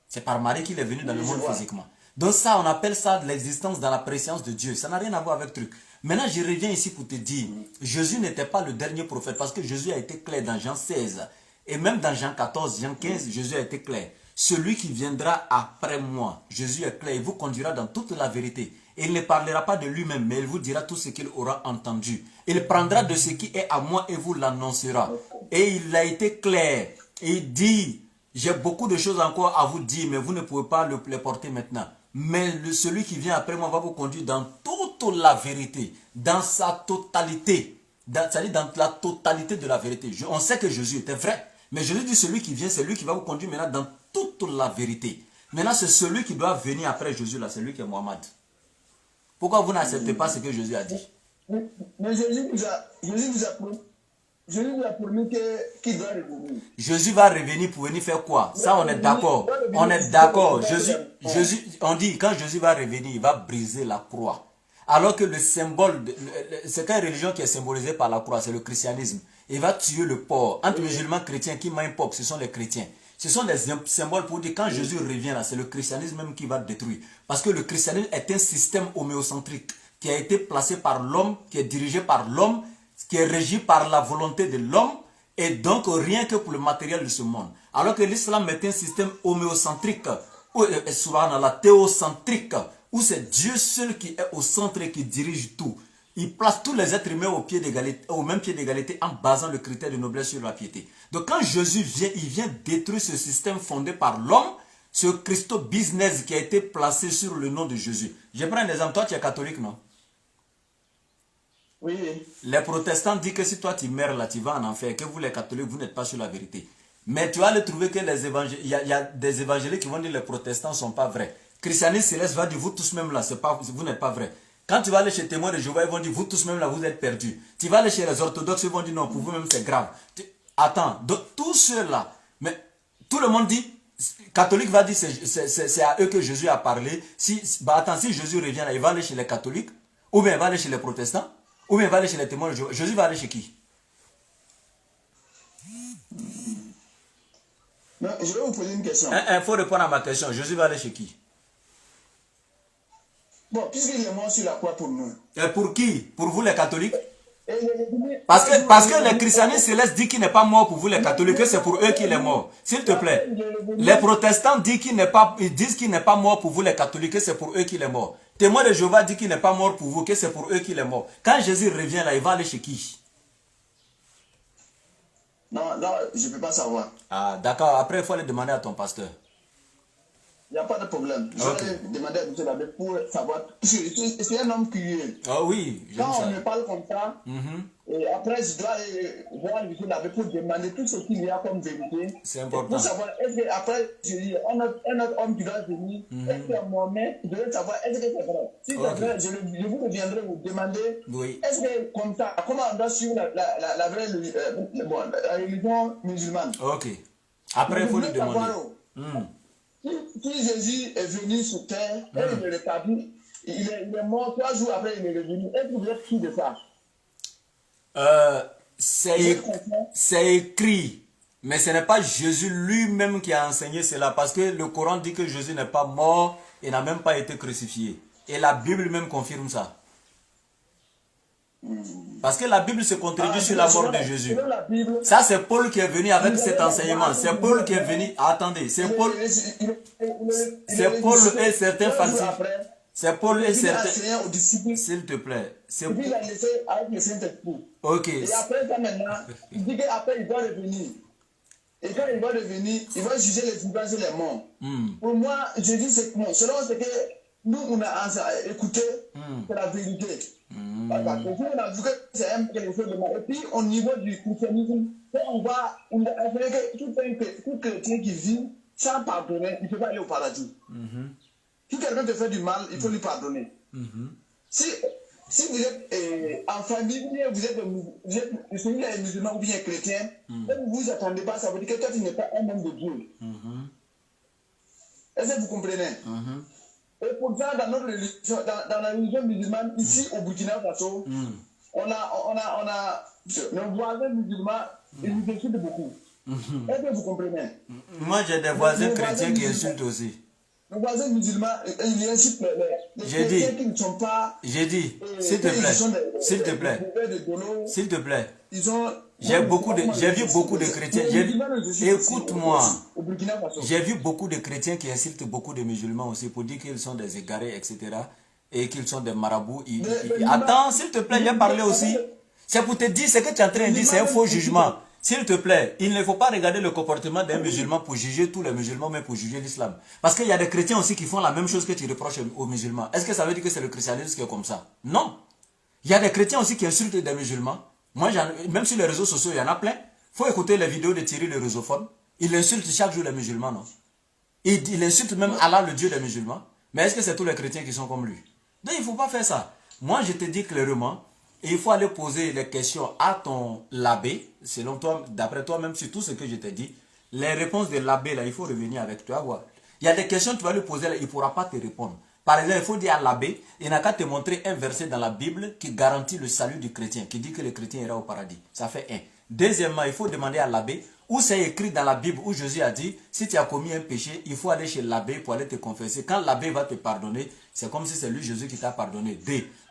C'est par Marie qu'il est venu dans le monde physiquement. Donc ça, on appelle ça l'existence dans la préscience de Dieu. Ça n'a rien à voir avec truc. Maintenant, je reviens ici pour te dire, Jésus n'était pas le dernier prophète parce que Jésus a été clair dans Jean 16. Et même dans Jean 14, Jean 15, Jésus a été clair. Celui qui viendra après moi, Jésus est clair, il vous conduira dans toute la vérité. Et il ne parlera pas de lui-même, mais il vous dira tout ce qu'il aura entendu. Il prendra de ce qui est à moi et vous l'annoncera. Et il a été clair. Et il dit, j'ai beaucoup de choses encore à vous dire, mais vous ne pouvez pas les porter maintenant. Mais celui qui vient après moi va vous conduire dans toute la vérité, dans sa totalité. C'est-à-dire dans la totalité de la vérité. On sait que Jésus était vrai. Mais Jésus dit, celui qui vient, c'est lui qui va vous conduire maintenant dans toute la vérité. Maintenant, c'est celui qui doit venir après Jésus, là, c'est lui qui est Mohammed. Pourquoi vous n'acceptez pas ce que Jésus a dit? Mais Jésus nous a promis qu'il doit revenir. Jésus va revenir pour venir faire quoi? Ça, on est d'accord. On est d'accord. Jésus, on dit, quand Jésus va revenir, il va briser la croix. Alors que le symbole, c'est une religion qui est symbolisée par la croix, c'est le christianisme. Il va tuer le porc. Entre musulmans chrétiens qui mangent porc, ce sont les chrétiens. Ce sont des symboles pour dire quand Jésus revient là, c'est le christianisme même qui va détruire. Parce que le christianisme est un système homéocentrique qui a été placé par l'homme, qui est dirigé par l'homme, qui est régi par la volonté de l'homme, et donc rien que pour le matériel de ce monde. Alors que l'islam est un système homéocentrique, ou théocentrique, où c'est Dieu seul qui est au centre et qui dirige tout. Il place tous les êtres humains au même pied d'égalité en basant le critère de noblesse sur la piété. Donc quand Jésus vient, il vient détruire ce système fondé par l'homme, ce Christo business qui a été placé sur le nom de Jésus. Je prends un exemple, toi tu es catholique, non? Oui. Les protestants disent que si toi tu meurs là, tu vas en enfer, que vous les catholiques, vous n'êtes pas sur la vérité. Mais tu vas le trouver que les évangéliques, il y a des évangéliques qui vont dire que les protestants ne sont pas vrais. Christianisme céleste va dire vous tous même là, vous n'êtes pas vrai. Quand tu vas aller chez témoins de Jéhovah, ils vont dire vous tous même là, vous êtes perdus. Tu vas aller chez les orthodoxes, ils vont dire non, pour vous même c'est grave. Attends, donc tous ceux-là, mais tout le monde dit, catholique va dire c'est à eux que Jésus a parlé. Si Jésus revient là, il va aller chez les catholiques, ou bien il va aller chez les protestants, ou bien il va aller chez les témoins de Jéhovah. Jésus va aller chez qui? Non, je vais vous poser une question. Il faut répondre à ma question. Jésus va aller chez qui? Bon, puisqu'il est mort sur la croix pour nous. Et pour qui? Pour vous les catholiques? Parce que le christianisme céleste dit qu'il n'est pas mort pour vous les catholiques, que c'est pour eux qu'il est mort. S'il te plaît. Les protestants disent qu'il n'est pas mort pour vous les catholiques, que c'est pour eux qu'il est mort. Témoin de Jéhovah dit qu'il n'est pas mort pour vous, que c'est pour eux qu'il est mort. Quand Jésus revient là, il va aller chez qui? Non, là, je ne peux pas savoir. Ah, d'accord. Après, il faut aller demander à ton pasteur. Il n'y a pas de problème. Je vais demander à M. l'abbé pour savoir. C'est un homme curieux. Ah oui, quand on me parle comme ça, et après je dois voir M. l'abbé pour demander tout ce qu'il y a comme vérité. C'est important. Pour savoir, est-ce que après, je dis, un autre homme qui doit venir, est-ce que moi-même, je dois savoir, est-ce que c'est vrai. Si c'est vrai, je vous reviendrai vous demander, est-ce que comme ça, comment on doit suivre la vraie la religion musulmane. Ok. Après, il faut lui demander. Si Jésus est venu sur terre, et il est rétabli, il est mort 3 jours après, il est revenu. Est-ce que vous êtes sûr de ça? C'est écrit, mais ce n'est pas Jésus lui-même qui a enseigné cela, parce que le Coran dit que Jésus n'est pas mort et n'a même pas été crucifié. Et la Bible même confirme ça. Parce que la Bible se contredit sur la mort de Jésus. Ça, c'est Paul qui est venu avec cet enseignement. C'est Paul qui est venu. Attendez, c'est Paul et certains falsifiés. C'est Paul et certains. S'il te plaît. Il a laissé avec le Saint-Esprit. Ok. Et après ça, maintenant, il dit qu'après, il doit revenir. Et quand il va revenir, il va juger les vivants et les morts. Pour moi, je dis c'est bon. Selon ce que nous, on a écouté, c'est la vérité. Parce que nous, on a vu que c'est quelque chose de mal. Et puis, au niveau du christianisme, on a fait que tout chrétien qui vit sans pardonner, il ne peut pas aller au paradis. Si quelqu'un te fait du mal, il faut lui pardonner. Si vous êtes en famille, vous êtes musulman ou bien chrétien, et vous ne vous attendez pas, ça veut dire que toi, tu n'es pas un homme de Dieu. Est-ce que vous comprenez? Et pour ça, dans notre religion, dans la religion musulmane, ici au Burkina Faso, on a nos voisins musulmans, ils nous insultent beaucoup. Est-ce que vous comprenez? Moi, j'ai des voisins chrétiens qui insultent aussi. Nos voisins musulmans, ils insultent les chrétiens qui ne sont pas... J'ai dit, s'il te plaît, j'ai vu beaucoup de chrétiens. Écoute-moi. J'ai vu beaucoup de chrétiens qui insultent beaucoup de musulmans aussi pour dire qu'ils sont des égarés, etc. Et qu'ils sont des marabouts. Attends, s'il te plaît, j'ai parlé aussi. C'est pour te dire ce que tu es en train de dire, c'est un faux jugement. S'il te plaît, il ne faut pas regarder le comportement d'un musulman pour juger tous les musulmans, mais pour juger l'islam. Parce qu'il y a des chrétiens aussi qui font la même chose que tu reproches aux musulmans. Est-ce que ça veut dire que c'est le christianisme qui est comme ça? Non. Il y a des chrétiens aussi qui insultent des musulmans. Moi, même sur les réseaux sociaux, il y en a plein. Il faut écouter les vidéos de Thierry le réseauphone. Il insulte chaque jour les musulmans, non? Il insulte même Allah, le Dieu des musulmans. Mais est-ce que c'est tous les chrétiens qui sont comme lui? Donc, il ne faut pas faire ça. Moi, je te dis clairement, il faut aller poser les questions à ton l'abbé, selon toi, d'après toi, même sur tout ce que je t'ai dit. Les réponses de l'abbé, là, il faut revenir avec toi. Voir. Il y a des questions que tu vas lui poser, là, il ne pourra pas te répondre. Par exemple, il faut dire à l'abbé, il n'a qu'à te montrer un verset dans la Bible qui garantit le salut du chrétien, qui dit que le chrétien ira au paradis. Ça fait un. Deuxièmement, il faut demander à l'abbé, où c'est écrit dans la Bible, où Jésus a dit, si tu as commis un péché, il faut aller chez l'abbé pour aller te confesser. Quand l'abbé va te pardonner, c'est comme si c'est lui, Jésus, qui t'a pardonné.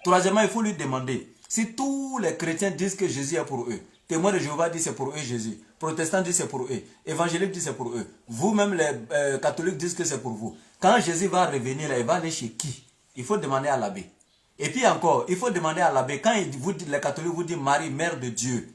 Troisièmement, il faut lui demander, si tous les chrétiens disent que Jésus est pour eux, témoins de Jéhovah disent c'est pour eux Jésus, protestants disent c'est pour eux, évangéliques disent c'est pour eux, vous-même les catholiques disent que c'est pour vous. Quand Jésus va revenir là, il va aller chez qui? Il faut demander à l'abbé. Et puis encore, il faut demander à l'abbé, quand les catholiques vous disent Marie, mère de Dieu,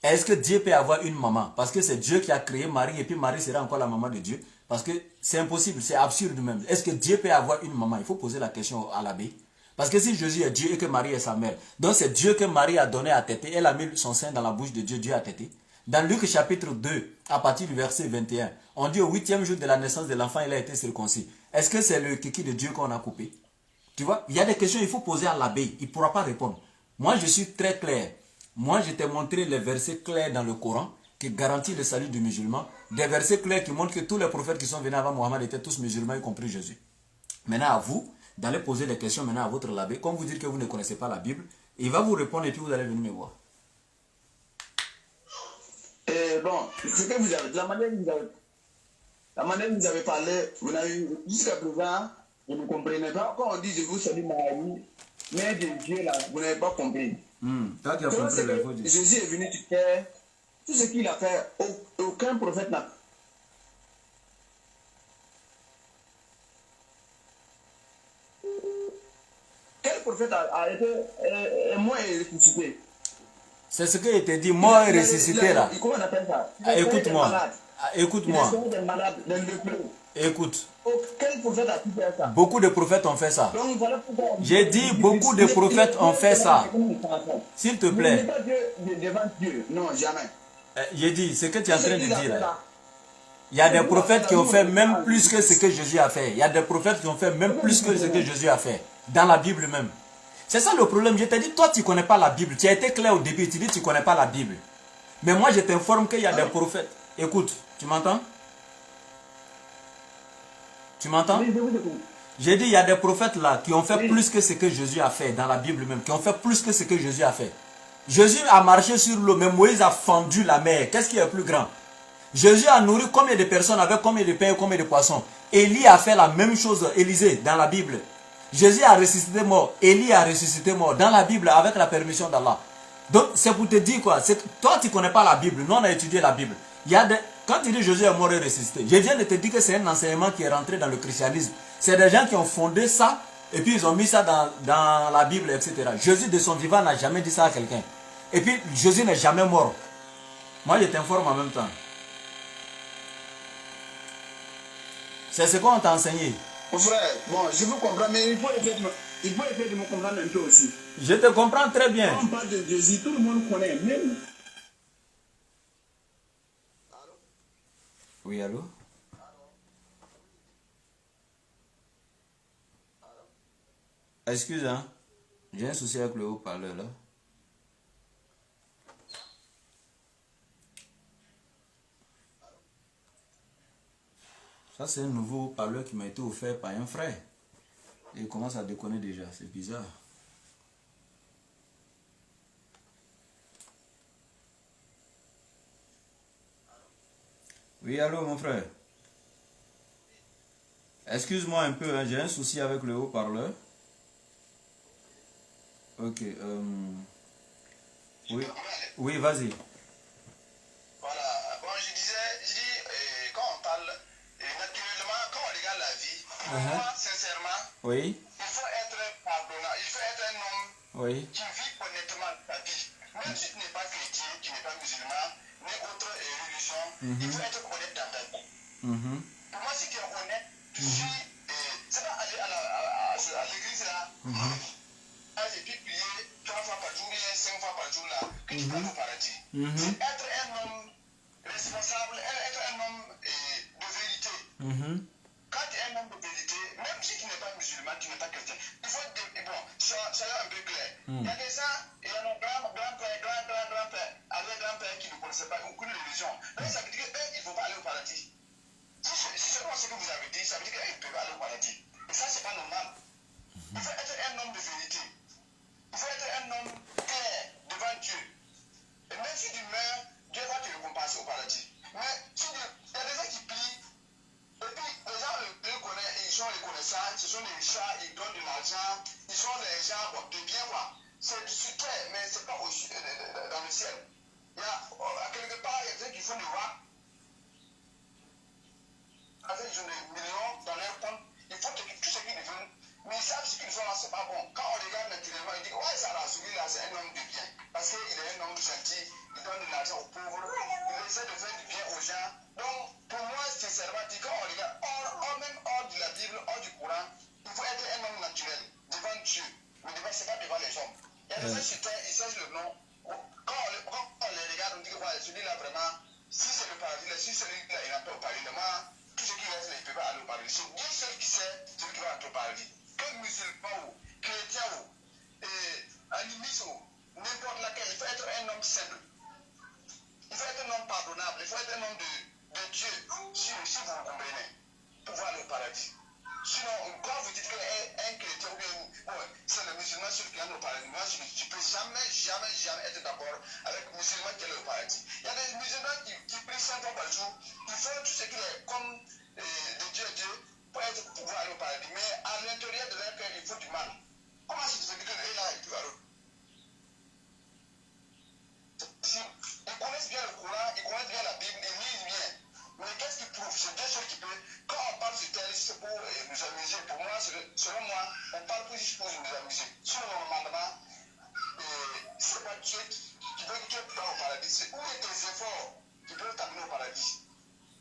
est-ce que Dieu peut avoir une maman? Parce que c'est Dieu qui a créé Marie et puis Marie sera encore la maman de Dieu. Parce que c'est impossible, c'est absurde même. Est-ce que Dieu peut avoir une maman? Il faut poser la question à l'abbé. Parce que si Jésus est Dieu et que Marie est sa mère, donc c'est Dieu que Marie a donné à téter, elle a mis son sein dans la bouche de Dieu, Dieu a tété. Dans Luc chapitre 2, à partir du verset 21, on dit au 8e jour de la naissance de l'enfant, il a été circoncis. Est-ce que c'est le kiki de Dieu qu'on a coupé? Tu vois, il y a des questions qu'il faut poser à l'abbé, il ne pourra pas répondre. Moi, je suis très clair. Moi, je t'ai montré les versets clairs dans le Coran qui garantissent le salut du musulman. Des versets clairs qui montrent que tous les prophètes qui sont venus avant Mohammed étaient tous musulmans, y compris Jésus. Maintenant, à vous d'aller poser des questions maintenant à votre l'abbé. Comme vous dites que vous ne connaissez pas la Bible, il va vous répondre et puis vous allez venir me voir. Bon, ce que vous avez, la manière que vous avez parlé, vous n'avez jusqu'à présent, vous ne comprenez pas. Quand on dit je vous salue Marie, mère de Dieu là, vous n'avez pas compris. Jésus est venu sur terre, tout ce qu'il a fait, aucun prophète n'a. Quel prophète a été mort et ressuscité? C'est ce qui était dit, mort et ressuscité là. Comment on appelle ça? Écoute-moi. Écoute-moi. Écoute. Quel prophète a pu faire ça? Beaucoup de prophètes ont fait ça. J'ai dit beaucoup de prophètes ont fait ça. S'il te plaît. Pas Dieu devant Dieu. Non, jamais. J'ai dit, ce que tu es en train de dire là. Il y a des prophètes qui ont fait même plus que ce que Jésus a fait. Il y a des prophètes qui ont fait même plus que ce que Jésus a fait. Dans la Bible même. C'est ça le problème. Je t'ai dit, toi tu ne connais pas la Bible. Tu as été clair au début. Tu dis que tu ne connais pas la Bible. Mais moi je t'informe qu'il y a des prophètes. Écoute, tu m'entends? Tu m'entends? J'ai dit, il y a des prophètes là qui ont fait plus que ce que Jésus a fait dans la Bible même. Qui ont fait plus que ce que Jésus a fait. Jésus a marché sur l'eau, mais Moïse a fendu la mer. Qu'est-ce qui est plus grand? Jésus a nourri combien de personnes avec combien de pain et combien de poissons? Élie a fait la même chose, Élisée, dans la Bible. Jésus a ressuscité mort, Élie a ressuscité mort, dans la Bible, avec la permission d'Allah. Donc, c'est pour te dire quoi? Toi, tu ne connais pas la Bible, nous, on a étudié la Bible. Quand tu dis Jésus est mort et ressuscité, je viens de te dire que c'est un enseignement qui est rentré dans le christianisme. C'est des gens qui ont fondé ça, et puis ils ont mis ça dans la Bible, etc. Jésus, de son vivant, n'a jamais dit ça à quelqu'un. Et puis, Jésus n'est jamais mort. Moi, je t'informe en même temps. C'est ce qu'on t'a enseigné. Mon frère, bon, je vous comprends, mais il faut essayer de me comprendre un peu aussi. Je te comprends très bien. Quand on parle de Jésus, tout le monde connaît. Même... Oui, allô? Excuse, hein. J'ai un souci avec le haut-parleur là. Ça, c'est un nouveau parleur qui m'a été offert par un frère. Et il commence à déconner déjà. C'est bizarre. Oui, allô, mon frère. Excuse-moi un peu, hein, j'ai un souci avec le haut-parleur. Ok. Oui, oui, vas-y. Voilà. Bon, je dis, quand on parle, naturellement, quand on regarde la vie, moi, sincèrement, Oui. il faut être pardonnant. Il faut être un homme Oui. qui vit honnêtement sa vie. Même si tu n'es pas chrétien, tu n'es pas musulman, ni autre religion, il faut être honnête dans ta vie. Pour moi, si tu es honnête, tu suis. C'est pas aller à l'église là. Et puis prier 3 fois par jour, bien 5 fois par jour là, que tu vas au paradis. C'est être un homme responsable, être un homme de vérité. Quand tu es un homme de vérité, même si tu n'es pas musulman, tu n'es pas chrétien, il faut être, bon, soyons un peu clair. Il y a des gens, il y a nos grand-père, arrière-grand-père qui ne connaissaient pas aucune religion. Donc ça veut dire qu'eux, ils ne vont pas aller au paradis. Si c'est ce que vous avez dit, ça veut dire qu'ils peuvent aller au paradis. Et ça, c'est pas normal. Il faut être un homme de vérité. Il faut être un homme clair devant Dieu. Et même si tu meurs, être d'abord avec les musulmans qui est au paradis. Il y a des musulmans qui prient 100 fois par jour, qui font tout ce qu'il est comme de Dieu pour pouvoir aller au paradis. Mais à l'intérieur de leur cœur, il faut du mal. Comment est-ce que tu veux dire que là, il peut aller? Ils connaissent bien le Coran, ils connaissent bien la Bible, ils lisent bien. Mais qu'est-ce qui prouve? C'est deux choses qui peuvent. Quand on parle sur terre, c'est pour nous amuser. Pour moi, selon moi, on parle juste pour nous amuser. Sur le mandement, c'est pas Dieu qui veut que tu ailles au paradis. C'est où est tes efforts qui peuvent t'amener au paradis?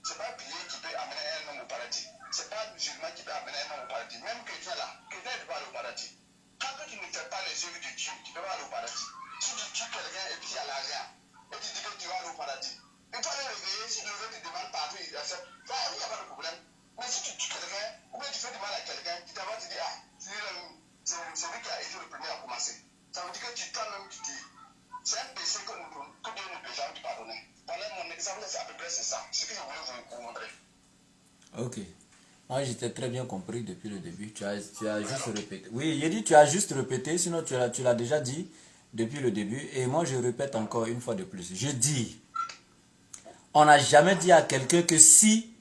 C'est pas prier qui peut amener un homme au paradis. C'est pas musulman qui peut amener un homme au paradis. Même chrétien là, chrétien ne peut pas aller au paradis. Quand tu ne fais pas les œuvres de Dieu, tu ne peux pas aller au paradis. Si tu tues quelqu'un et puis il y a l'argent, et tu dis que tu vas aller au paradis, il faut aller réveiller, si le veut te demande partout, il accepte, il n'y a pas de problème. Mais si tu tues quelqu'un, ou bien tu fais du mal à quelqu'un, tu t'en vas te dire, ah, c'est lui qui a été le premier à commencer. Ça veut dire que toi-même, tu dis, c'est un péché que Dieu ne peut jamais te pardonner. Voilà mon exemple, c'est à peu près ça. Ce que je voulais vous montrer. Ok. Moi, j'étais très bien compris depuis le début. Tu as juste répété. Oui, j'ai dit tu as juste répété, sinon tu l'as déjà dit depuis le début. Et moi, je répète encore une fois de plus. Je dis, on n'a jamais dit à quelqu'un que si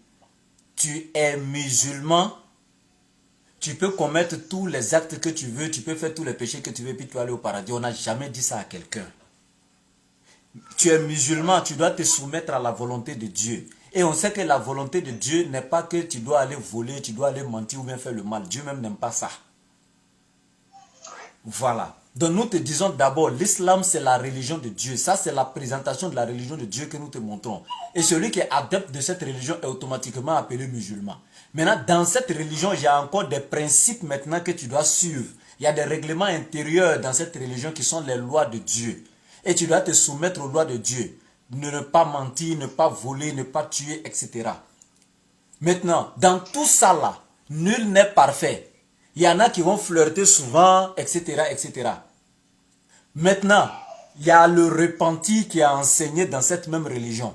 tu es musulman, tu peux commettre tous les actes que tu veux, tu peux faire tous les péchés que tu veux, puis tu vas aller au paradis. On n'a jamais dit ça à quelqu'un. Tu es musulman, tu dois te soumettre à la volonté de Dieu. Et on sait que la volonté de Dieu n'est pas que tu dois aller voler, tu dois aller mentir ou bien faire le mal. Dieu même n'aime pas ça. Voilà. Donc nous te disons d'abord, l'islam c'est la religion de Dieu. Ça c'est la présentation de la religion de Dieu que nous te montrons. Et celui qui est adepte de cette religion est automatiquement appelé musulman. Maintenant, dans cette religion, il y a encore des principes maintenant que tu dois suivre. Il y a des règlements intérieurs dans cette religion qui sont les lois de Dieu. Et tu dois te soumettre aux lois de Dieu. Ne pas mentir, ne pas voler, ne pas tuer, etc. Maintenant, dans tout ça là, nul n'est parfait. Il y en a qui vont flirter souvent, etc., etc. Maintenant, il y a le repenti qui est enseigné dans cette même religion.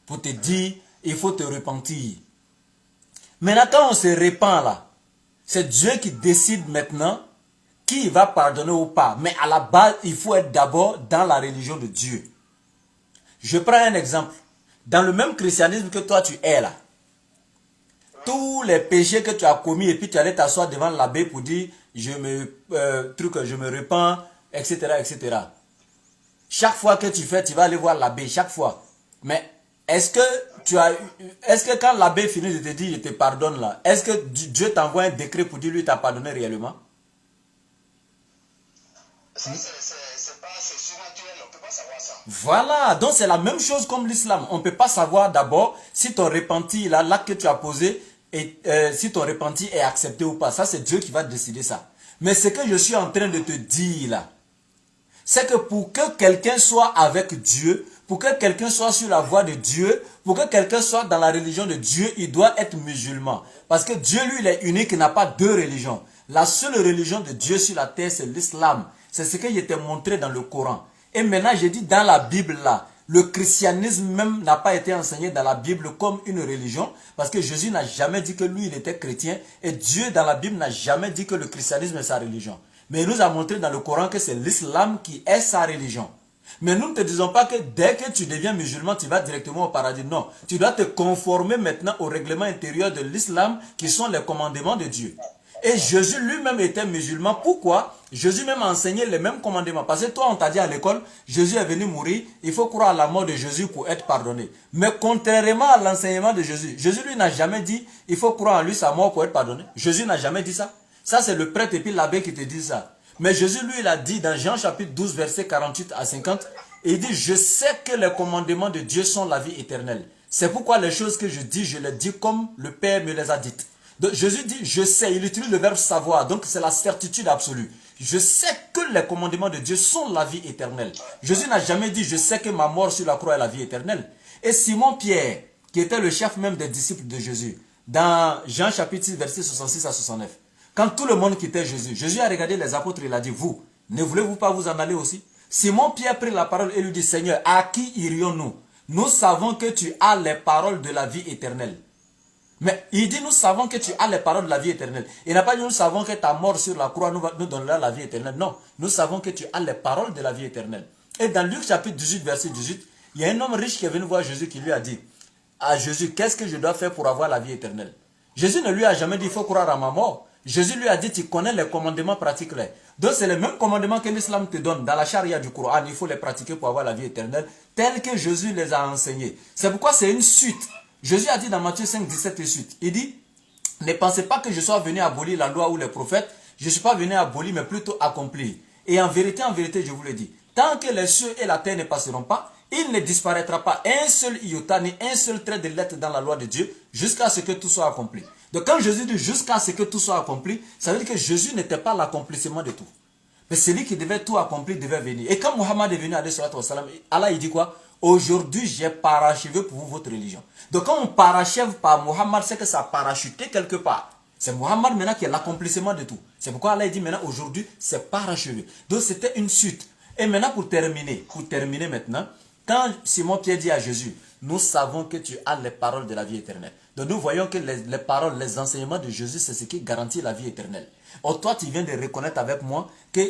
Pour te dire, il faut te repentir. Maintenant, quand on se repent là, c'est Dieu qui décide maintenant qui va pardonner ou pas. Mais à la base, il faut être d'abord dans la religion de Dieu. Je prends un exemple. Dans le même christianisme que toi tu es là, tous les péchés que tu as commis et puis tu allais t'asseoir devant l'abbé pour dire je me repens, etc., etc. Chaque fois que tu fais, tu vas aller voir l'abbé, chaque fois. Mais est-ce que quand l'abbé finit de te dire je te pardonne là, est-ce que Dieu t'envoie un décret pour dire lui t'a pardonné réellement? C'est surnaturel, on ne peut pas savoir ça. Voilà, donc c'est la même chose comme l'islam. On ne peut pas savoir d'abord si ton repenti, là, l'acte que tu as posé, si ton repenti est accepté ou pas. Ça, c'est Dieu qui va décider ça. Mais ce que je suis en train de te dire là, c'est que pour que quelqu'un soit avec Dieu, pour que quelqu'un soit sur la voie de Dieu, pour que quelqu'un soit dans la religion de Dieu, il doit être musulman. Parce que Dieu, lui, il est unique, il n'a pas deux religions. La seule religion de Dieu sur la terre, c'est l'islam. C'est ce qui était montré dans le Coran. Et maintenant, j'ai dit dans la Bible là, le christianisme même n'a pas été enseigné dans la Bible comme une religion. Parce que Jésus n'a jamais dit que lui, il était chrétien. Et Dieu, dans la Bible, n'a jamais dit que le christianisme est sa religion. Mais il nous a montré dans le Coran que c'est l'islam qui est sa religion. Mais nous ne te disons pas que dès que tu deviens musulman, tu vas directement au paradis. Non, tu dois te conformer maintenant au règlement intérieur de l'islam qui sont les commandements de Dieu. Et Jésus lui-même était musulman. Pourquoi? Jésus même a enseigné les mêmes commandements. Parce que toi, on t'a dit à l'école, Jésus est venu mourir, il faut croire à la mort de Jésus pour être pardonné. Mais contrairement à l'enseignement de Jésus, Jésus lui n'a jamais dit, il faut croire en lui sa mort pour être pardonné. Jésus n'a jamais dit ça. Ça, c'est le prêtre et puis l'abbé qui te dit ça. Mais Jésus, lui, il a dit dans Jean chapitre 12, verset 48 à 50, il dit, je sais que les commandements de Dieu sont la vie éternelle. C'est pourquoi les choses que je dis, je les dis comme le Père me les a dites. Donc, Jésus dit, je sais, il utilise le verbe savoir, donc c'est la certitude absolue. Je sais que les commandements de Dieu sont la vie éternelle. Jésus n'a jamais dit, je sais que ma mort sur la croix est la vie éternelle. Et Simon Pierre, qui était le chef même des disciples de Jésus, dans Jean chapitre 6, verset 66 à 69, quand tout le monde quittait Jésus, Jésus a regardé les apôtres et il a dit, vous, ne voulez-vous pas vous en aller aussi? Simon Pierre prit la parole et lui dit, Seigneur, à qui irions-nous? Nous savons que tu as les paroles de la vie éternelle. Mais il dit, nous savons que tu as les paroles de la vie éternelle. Il n'a pas dit, nous savons que ta mort sur la croix nous donnera la vie éternelle. Non, nous savons que tu as les paroles de la vie éternelle. Et dans Luc chapitre 18, verset 18, il y a un homme riche qui est venu voir Jésus qui lui a dit à Jésus, qu'est-ce que je dois faire pour avoir la vie éternelle? Jésus ne lui a jamais dit, il faut croire à ma mort. Jésus lui a dit, tu connais les commandements, pratique-les. Donc c'est les mêmes commandements que l'islam te donne. Dans la charia du Coran, il faut les pratiquer pour avoir la vie éternelle, tels que Jésus les a enseignés. C'est pourquoi c'est une suite. Jésus a dit dans Matthieu 5, 17 et suite, il dit, ne pensez pas que je sois venu abolir la loi ou les prophètes. Je ne suis pas venu abolir, mais plutôt accomplir. Et en vérité, je vous le dis, tant que les cieux et la terre ne passeront pas, il ne disparaîtra pas un seul iota, ni un seul trait de lettre dans la loi de Dieu, jusqu'à ce que tout soit accompli. Donc quand Jésus dit jusqu'à ce que tout soit accompli, ça veut dire que Jésus n'était pas l'accomplissement de tout. Mais celui qui devait tout accomplir devait venir. Et quand Mohammed est venu, Allah il dit quoi? Aujourd'hui, j'ai parachevé pour vous votre religion. Donc quand on parachève par Mohammed, c'est que ça a parachuté quelque part. C'est Mohammed maintenant qui est l'accomplissement de tout. C'est pourquoi Allah dit maintenant aujourd'hui, c'est parachevé. Donc c'était une suite. Et maintenant pour terminer maintenant, quand Simon-Pierre dit à Jésus, nous savons que tu as les paroles de la vie éternelle. Donc nous voyons que les paroles, les enseignements de Jésus, c'est ce qui garantit la vie éternelle. Or toi, tu viens de reconnaître avec moi que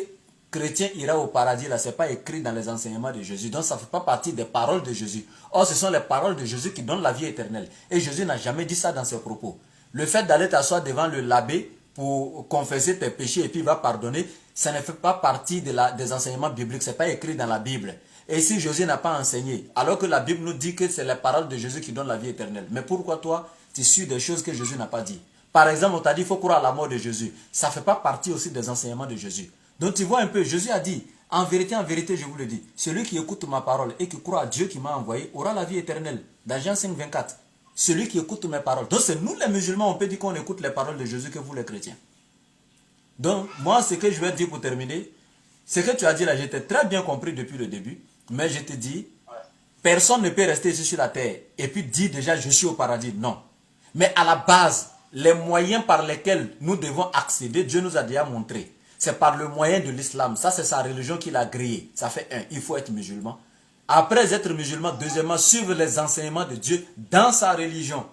chrétien ira au paradis, là, ce n'est pas écrit dans les enseignements de Jésus. Donc ça ne fait pas partie des paroles de Jésus. Or, ce sont les paroles de Jésus qui donnent la vie éternelle. Et Jésus n'a jamais dit ça dans ses propos. Le fait d'aller t'asseoir devant le l'abbé pour confesser tes péchés et puis il va pardonner, ça ne fait pas partie des enseignements bibliques. Ce n'est pas écrit dans la Bible. Et si Jésus n'a pas enseigné, alors que la Bible nous dit que c'est les paroles de Jésus qui donnent la vie éternelle. Mais pourquoi toi, tu suis des choses que Jésus n'a pas dit? Par exemple, on t'a dit qu'il faut croire à la mort de Jésus. Ça ne fait pas partie aussi des enseignements de Jésus. Donc tu vois un peu, Jésus a dit, en vérité, je vous le dis, celui qui écoute ma parole et qui croit à Dieu qui m'a envoyé aura la vie éternelle. Dans Jean 5, 24. Celui qui écoute mes paroles. Donc c'est nous les musulmans, on peut dire qu'on écoute les paroles de Jésus que vous les chrétiens. Donc moi, ce que je vais te dire pour terminer, ce que tu as dit là, j'étais très bien compris depuis le début, mais je te dis, personne ne peut rester ici sur la terre et puis dire déjà je suis au paradis. Non. Mais à la base, les moyens par lesquels nous devons accéder, Dieu nous a déjà montré. C'est par le moyen de l'islam. Ça, c'est sa religion qu'il a créée. Ça fait un. Il faut être musulman. Après être musulman, deuxièmement, suivre les enseignements de Dieu dans sa religion.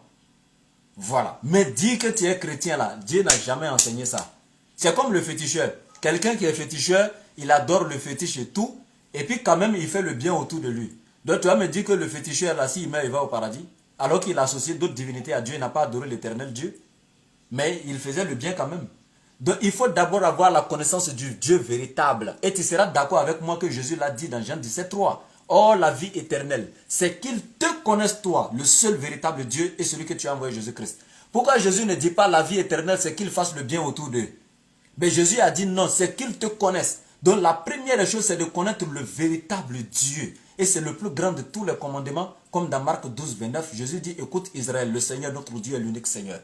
Voilà. Mais dire que tu es chrétien là, Dieu n'a jamais enseigné ça. C'est comme le féticheur. Quelqu'un qui est féticheur, il adore le fétiche et tout. Et puis quand même, il fait le bien autour de lui. Donc tu vas me dire que le féticheur là, s'il meurt, il va au paradis. Alors qu'il associe d'autres divinités à Dieu, il n'a pas adoré l'éternel Dieu. Mais il faisait le bien quand même. Donc il faut d'abord avoir la connaissance du Dieu véritable. Et tu seras d'accord avec moi que Jésus l'a dit dans Jean 17, 3. Or la vie éternelle, c'est qu'il te connaisse toi, le seul véritable Dieu et celui que tu as envoyé Jésus-Christ. Pourquoi Jésus ne dit pas la vie éternelle, c'est qu'il fasse le bien autour d'eux? Mais Jésus a dit non, c'est qu'il te connaisse. Donc la première chose, c'est de connaître le véritable Dieu. Et c'est le plus grand de tous les commandements, comme dans Marc 12, 29, Jésus dit, écoute Israël, le Seigneur notre Dieu est l'unique Seigneur.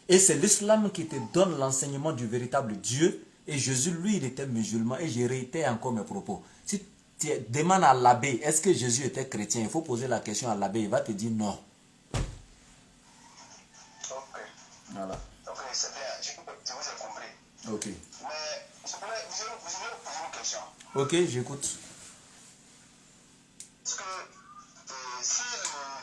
Et c'est l'islam qui te donne l'enseignement du véritable Dieu. Et Jésus, lui, il était musulman. Et j'ai réitéré encore mes propos. Si tu demandes à l'abbé, est-ce que Jésus était chrétien? Il faut poser la question à l'abbé. Il va te dire non. Ok. Voilà. Ok, c'est bien. Je vous ai compris. Ok. Mais vous voulez poser une question. Ok, j'écoute. Parce que si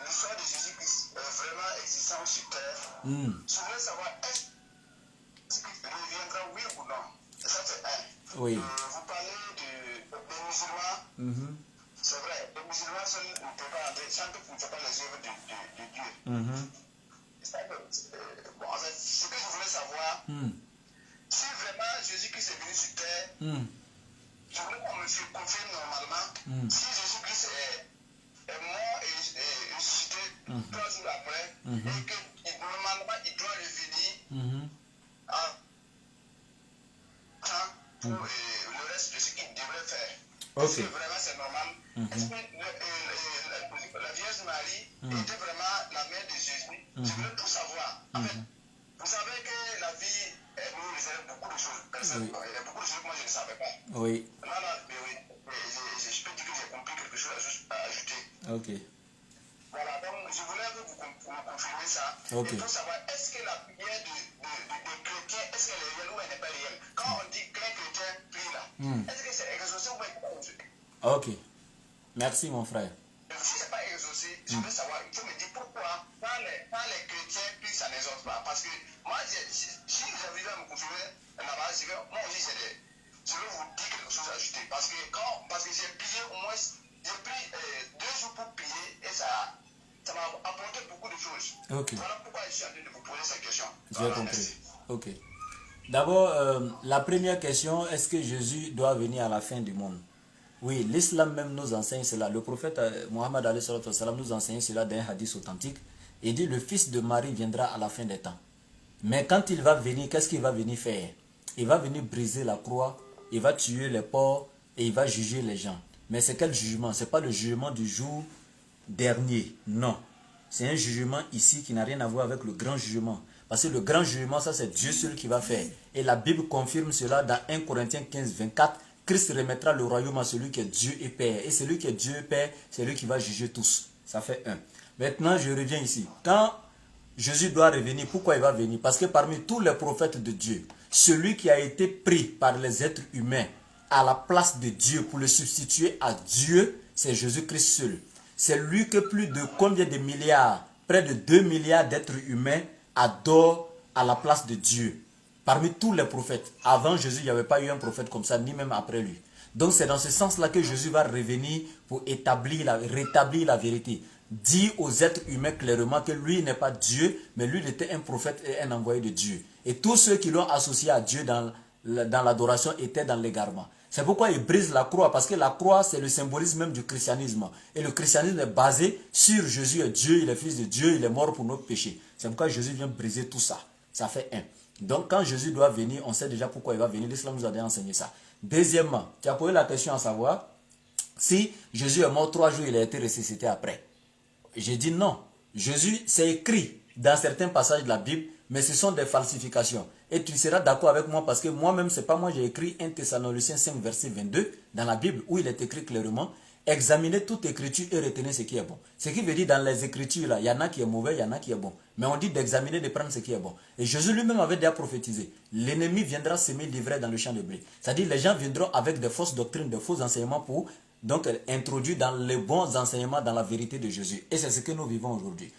l'histoire de Jésus-Christ est vraiment existante sur terre, je voulais savoir est-ce qu'il reviendra, oui ou non? Ça, c'est un. Oui. Vous parlez des musulmans. C'est vrai, les musulmans seuls ne peuvent pas entrer sans que vous ne faites pas les œuvres de Dieu. Bon, en fait, ce que je voulais savoir, si vraiment Jésus-Christ est venu sur terre, je voulais qu'on me confirme normalement si Jésus-Christ est mort et ressuscité 3 jours après, et que normalement il doit revenir en temps pour le reste de ce qu'il devrait faire. Est-ce que vraiment c'est normal? Est-ce que la Vierge Marie était vraiment la mère de Jésus? Je voulais tout savoir. En fait, vous savez que la vie nous réserve beaucoup de choses. Il y a beaucoup de choses que moi je ne savais pas. Oui. Non, mais oui. Je peux dire que j'ai compris quelque chose à ajouter. Ok. Voilà, donc je voulais que vous confirmiez ça. Ok. Et pour savoir, est-ce que la prière de chrétien, est-ce qu'elle est réelle ou elle n'est pas réelle? Quand on dit que les chrétiens prient là, est-ce que c'est exaucé ou pas exaucé? Ok. Merci mon frère. Si ce n'est pas exaucé, je veux savoir, il faut me dire pourquoi quand les chrétiens prient, ça n'exauce pas. Parce que moi, si j'arrive à me confirmer là-bas, c'est que moi aussi je vais vous dire quelque chose à ajouter. Parce que j'ai prié au moins, j'ai pris 2 jours pour prier et ça m'a apporté beaucoup de choses. Ok. Voilà pourquoi je suis en train de vous poser cette question. J'ai compris. Ok. D'abord, la première question, est-ce que Jésus doit venir à la fin du monde? Oui, l'islam même nous enseigne cela. Le prophète Mohammed nous enseigne cela d'un hadith authentique. Il dit, le fils de Marie viendra à la fin des temps. Mais quand il va venir, qu'est-ce qu'il va venir faire? Il va venir briser la croix, il va tuer les porcs et il va juger les gens. Mais c'est quel jugement? Ce n'est pas le jugement du jour dernier, non. C'est un jugement ici qui n'a rien à voir avec le grand jugement. Parce que le grand jugement, ça c'est Dieu seul qui va faire. Et la Bible confirme cela dans 1 Corinthiens 15, 24. Christ remettra le royaume à celui qui est Dieu et Père. Et celui qui est Dieu et Père, c'est lui qui va juger tous. Ça fait 1. Maintenant, je reviens ici. Quand Jésus doit revenir, pourquoi il va venir? Parce que parmi tous les prophètes de Dieu, celui qui a été pris par les êtres humains à la place de Dieu pour le substituer à Dieu, c'est Jésus-Christ seul. C'est lui que plus de combien de milliards, près de 2 milliards d'êtres humains adorent à la place de Dieu. Parmi tous les prophètes, avant Jésus, il n'y avait pas eu un prophète comme ça, ni même après lui. Donc c'est dans ce sens-là que Jésus va revenir pour rétablir la vérité. Dire aux êtres humains clairement que lui n'est pas Dieu, mais lui il était un prophète et un envoyé de Dieu. Et tous ceux qui l'ont associé à Dieu dans l'adoration étaient dans l'égarement. C'est pourquoi il brise la croix, parce que la croix c'est le symbolisme même du christianisme. Et le christianisme est basé sur Jésus est Dieu, il est fils de Dieu, il est mort pour nos péchés. C'est pourquoi Jésus vient briser tout ça. Ça fait 1. Donc quand Jésus doit venir, on sait déjà pourquoi il va venir. L'islam nous a déjà enseigné ça. Deuxièmement, tu as posé la question à savoir si Jésus est mort 3 jours, il a été ressuscité après. J'ai dit non. Jésus, c'est écrit dans certains passages de la Bible, mais ce sont des falsifications. Et tu seras d'accord avec moi parce que moi-même, c'est pas moi, j'ai écrit 1 Thessaloniciens 5, verset 22 dans la Bible où il est écrit clairement, examinez toute écriture et retenez ce qui est bon. Ce qui veut dire dans les écritures, là, il y en a qui est mauvais, il y en a qui est bon. Mais on dit d'examiner, de prendre ce qui est bon. Et Jésus lui-même avait déjà prophétisé. L'ennemi viendra semer l'ivraie dans le champ de blé. C'est-à-dire les gens viendront avec de fausses doctrines, de faux enseignements pour donc introduire dans les bons enseignements, dans la vérité de Jésus. Et c'est ce que nous vivons aujourd'hui.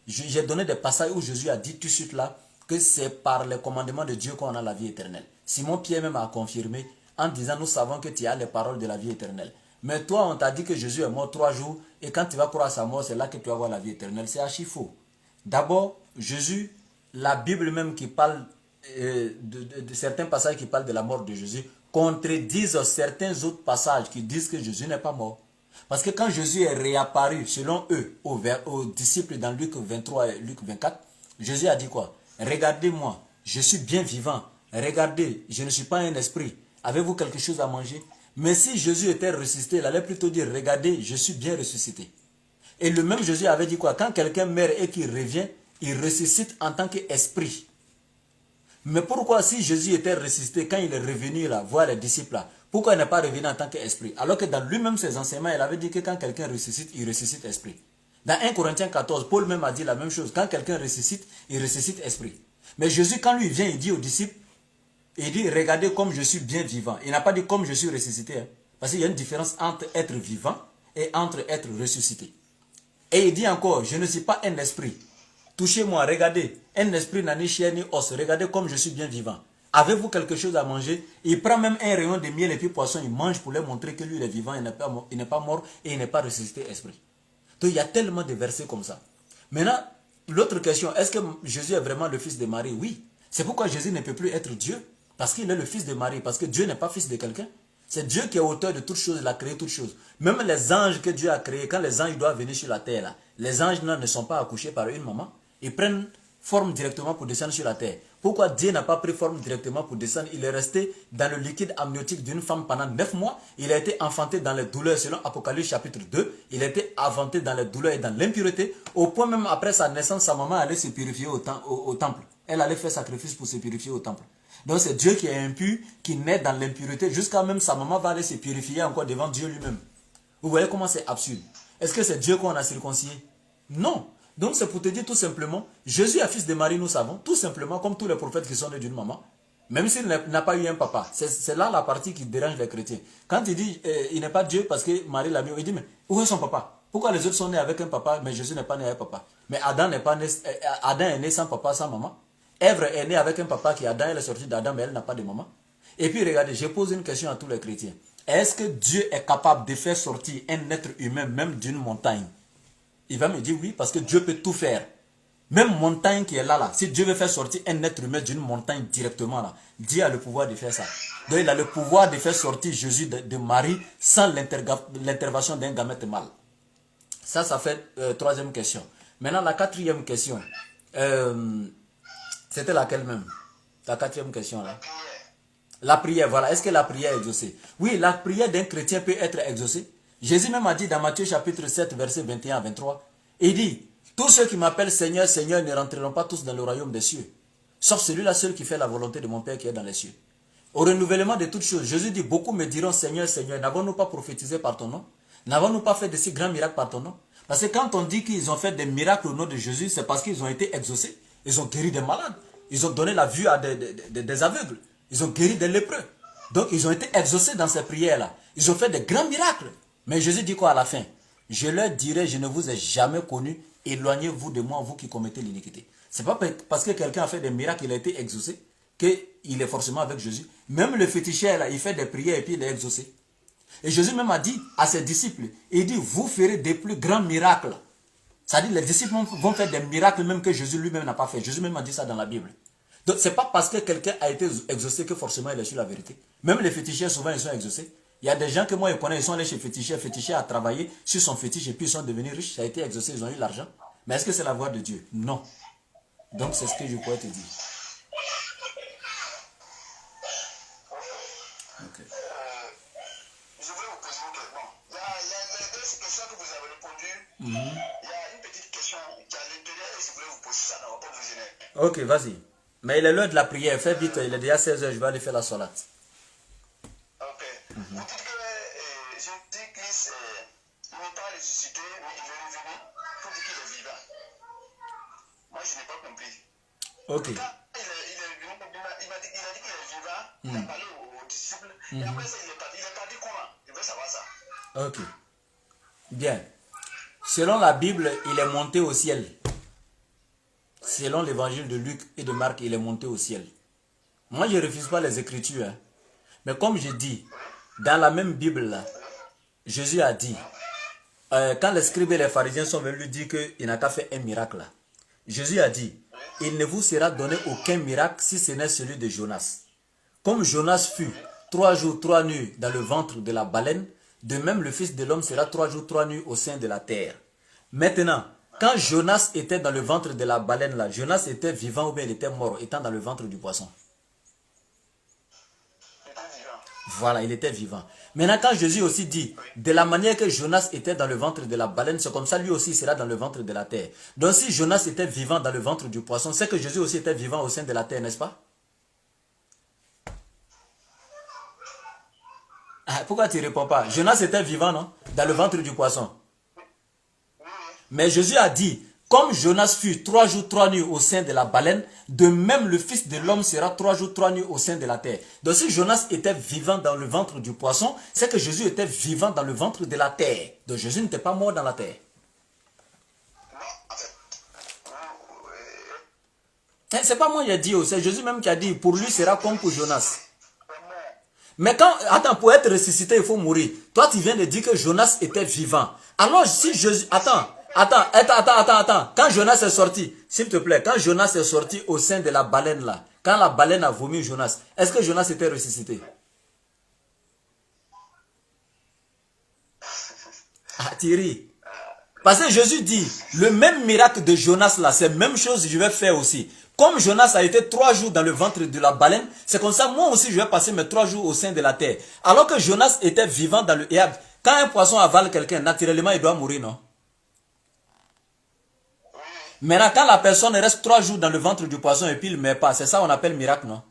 J'ai donné des passages où Jésus a dit tout de suite là que c'est par les commandements de Dieu qu'on a la vie éternelle. Simon-Pierre même a confirmé en disant nous savons que tu as les paroles de la vie éternelle. Mais toi on t'a dit que Jésus est mort 3 jours et quand tu vas croire à sa mort c'est là que tu vas avoir la vie éternelle. C'est archi faux. D'abord Jésus, la Bible même qui parle de certains passages qui parlent de la mort de Jésus contredisent certains autres passages qui disent que Jésus n'est pas mort. Parce que quand Jésus est réapparu, selon eux, aux disciples dans Luc 23 et Luc 24, Jésus a dit quoi? Regardez-moi, je suis bien vivant. Regardez, je ne suis pas un esprit. Avez-vous quelque chose à manger? Mais si Jésus était ressuscité, il allait plutôt dire, regardez, je suis bien ressuscité. Et le même Jésus avait dit quoi? Quand quelqu'un meurt et qu'il revient, il ressuscite en tant qu'esprit. Mais pourquoi si Jésus était ressuscité, quand il est revenu là, voir les disciples là, pourquoi il n'est pas revenu en tant qu'esprit? Alors que dans lui-même ses enseignements, il avait dit que quand quelqu'un ressuscite, il ressuscite esprit. Dans 1 Corinthiens 14, Paul même a dit la même chose. Quand quelqu'un ressuscite, il ressuscite esprit. Mais Jésus, quand lui vient, il dit aux disciples, il dit, regardez comme je suis bien vivant. Il n'a pas dit comme je suis ressuscité. Hein. Parce qu'il y a une différence entre être vivant et entre être ressuscité. Et il dit encore, je ne suis pas un esprit. Touchez-moi, regardez. Un esprit n'a ni chair ni os. Regardez comme je suis bien vivant. Avez-vous quelque chose à manger? Il prend même un rayon de miel et puis poisson, il mange pour leur montrer que lui il est vivant, il n'est pas mort et il n'est pas ressuscité esprit. Donc il y a tellement de versets comme ça. Maintenant, l'autre question, est-ce que Jésus est vraiment le fils de Marie? Oui. C'est pourquoi Jésus ne peut plus être Dieu. Parce qu'il est le fils de Marie. Parce que Dieu n'est pas fils de quelqu'un. C'est Dieu qui est auteur de toutes choses, il a créé toutes choses. Même les anges que Dieu a créés, quand les anges doivent venir sur la terre, là, les anges là, ne sont pas accouchés par une maman. Ils prennent forme directement pour descendre sur la terre. Pourquoi Dieu n'a pas pris forme directement pour descendre? Il est resté dans le liquide amniotique d'une femme pendant 9 mois. Il a été enfanté dans les douleurs selon Apocalypse chapitre 2. Il a été enfanté dans les douleurs et dans l'impureté. Au point même après sa naissance, sa maman allait se purifier au temple. Elle allait faire sacrifice pour se purifier au temple. Donc c'est Dieu qui est impur, qui naît dans l'impureté. Jusqu'à même sa maman va aller se purifier encore devant Dieu lui-même. Vous voyez comment c'est absurde. Est-ce que c'est Dieu qu'on a circoncisé? Non. Donc c'est pour te dire tout simplement, Jésus est fils de Marie, nous savons, tout simplement comme tous les prophètes qui sont nés d'une maman, même s'il n'a pas eu un papa. C'est là la partie qui dérange les chrétiens. Quand il dit il n'est pas Dieu parce que Marie l'a mis, il dit mais où est son papa? Pourquoi les autres sont nés avec un papa, mais Jésus n'est pas né avec un papa? Mais Adam est né sans papa, sans maman. Ève est née avec un papa qui Adam, elle est sortie d'Adam, mais elle n'a pas de maman. Et puis regardez, je pose une question à tous les chrétiens. Est-ce que Dieu est capable de faire sortir un être humain même d'une montagne? Il va me dire oui, parce que Dieu peut tout faire. Même montagne qui est là, si Dieu veut faire sortir un être humain d'une montagne directement là, Dieu a le pouvoir de faire ça. Donc il a le pouvoir de faire sortir Jésus de Marie sans l'intervention d'un gamète mâle. Ça fait troisième question. Maintenant la quatrième question. C'était laquelle même? La quatrième question là. La prière, voilà. Est-ce que la prière est exaucée? Oui, la prière d'un chrétien peut être exaucée. Jésus même a dit dans Matthieu chapitre 7, verset 21 à 23, il dit, tous ceux qui m'appellent Seigneur, Seigneur ne rentreront pas tous dans le royaume des cieux, sauf celui-là seul qui fait la volonté de mon Père qui est dans les cieux. Au renouvellement de toutes choses, Jésus dit, beaucoup me diront Seigneur, Seigneur, n'avons-nous pas prophétisé par ton nom? N'avons-nous pas fait de si grands miracles par ton nom? Parce que quand on dit qu'ils ont fait des miracles au nom de Jésus, c'est parce qu'ils ont été exaucés. Ils ont guéri des malades. Ils ont donné la vue à des aveugles. Ils ont guéri des lépreux. Donc ils ont été exaucés dans ces prières-là. Ils ont fait des grands miracles. Mais Jésus dit quoi à la fin? Je leur dirai, je ne vous ai jamais connu. Éloignez-vous de moi, vous qui commettez l'iniquité. C'est pas parce que quelqu'un a fait des miracles, il a été exaucé, qu'il est forcément avec Jésus. Même le féticheur, là, il fait des prières et puis il est exaucé. Et Jésus même a dit à ses disciples, il dit, vous ferez des plus grands miracles. C'est-à-dire les disciples vont faire des miracles même que Jésus lui-même n'a pas fait. Jésus même a dit ça dans la Bible. Donc c'est pas parce que quelqu'un a été exaucé que forcément il est sur la vérité. Même les féticheurs, souvent ils sont exaucés. Il y a des gens que moi je connais, ils sont allés chez féticheur. Féticheur a travaillé sur son fétiche et puis ils sont devenus riches. Ça a été exaucé, ils ont eu l'argent. Mais est-ce que c'est la voie de Dieu? Non. Donc c'est ce que je pourrais te dire. Okay. Je voulais vous poser une question. Il y a les deux questions que vous avez répondues. Il y a une petite question qui est à l'intérieur et je voulais vous poser ça. Ça ne va pas vous gêner. Ok, vas-y. Mais il est l'heure de la prière. Fais vite, il est déjà 16 h, je vais aller faire la salate. Ok. Vous dites que Jésus-Christ n'est pas ressuscité, mais il est revenu pour dire qu'il est vivant. Moi, je n'ai pas compris. Ok. Quand il est venu, il a dit qu'il est vivant, il a parlé aux disciples, et après ça, il est parti comment? Je veux savoir ça. Ok. Bien. Selon la Bible, il est monté au ciel. Selon l'évangile de Luc et de Marc, il est monté au ciel. Moi, je ne refuse pas les Écritures. Hein. Mais comme je dis, dans la même Bible, là, Jésus a dit, quand les scribes et les pharisiens sont venus lui dire qu'il n'a qu'à faire un miracle, là, Jésus a dit, il ne vous sera donné aucun miracle si ce n'est celui de Jonas. Comme Jonas fut 3 jours, 3 nuits dans le ventre de la baleine, de même le Fils de l'homme sera 3 jours, 3 nuits au sein de la terre. Maintenant, quand Jonas était dans le ventre de la baleine, là, Jonas était vivant ou bien il était mort, étant dans le ventre du poisson? Voilà, il était vivant. Maintenant, quand Jésus aussi dit, de la manière que Jonas était dans le ventre de la baleine, c'est comme ça, lui aussi sera dans le ventre de la terre. Donc, si Jonas était vivant dans le ventre du poisson, c'est que Jésus aussi était vivant au sein de la terre, n'est-ce pas? Ah, pourquoi tu ne réponds pas? Jonas était vivant, non? Dans le ventre du poisson. Mais Jésus a dit, comme Jonas fut 3 jours, 3 nuits au sein de la baleine, de même le Fils de l'homme sera 3 jours, 3 nuits au sein de la terre. Donc si Jonas était vivant dans le ventre du poisson, c'est que Jésus était vivant dans le ventre de la terre. Donc Jésus n'était pas mort dans la terre. C'est pas moi qui ai dit, c'est Jésus même qui a dit, pour lui sera comme pour Jonas. Mais quand, attends, pour être ressuscité, il faut mourir. Toi, tu viens de dire que Jonas était vivant. Alors, si Jésus, attends. Quand Jonas est sorti, s'il te plaît, quand Jonas est sorti au sein de la baleine là, quand la baleine a vomi Jonas, est-ce que Jonas était ressuscité? Ah, Thierry. Parce que Jésus dit, le même miracle de Jonas là, c'est la même chose que je vais faire aussi. Comme Jonas a été 3 jours dans le ventre de la baleine, c'est comme ça, moi aussi je vais passer mes 3 jours au sein de la terre. Alors que Jonas était vivant dans le... Quand un poisson avale quelqu'un, naturellement il doit mourir, non? Maintenant, quand la personne reste 3 jours dans le ventre du poisson et puis il ne meurt pas, c'est ça qu'on appelle miracle, non?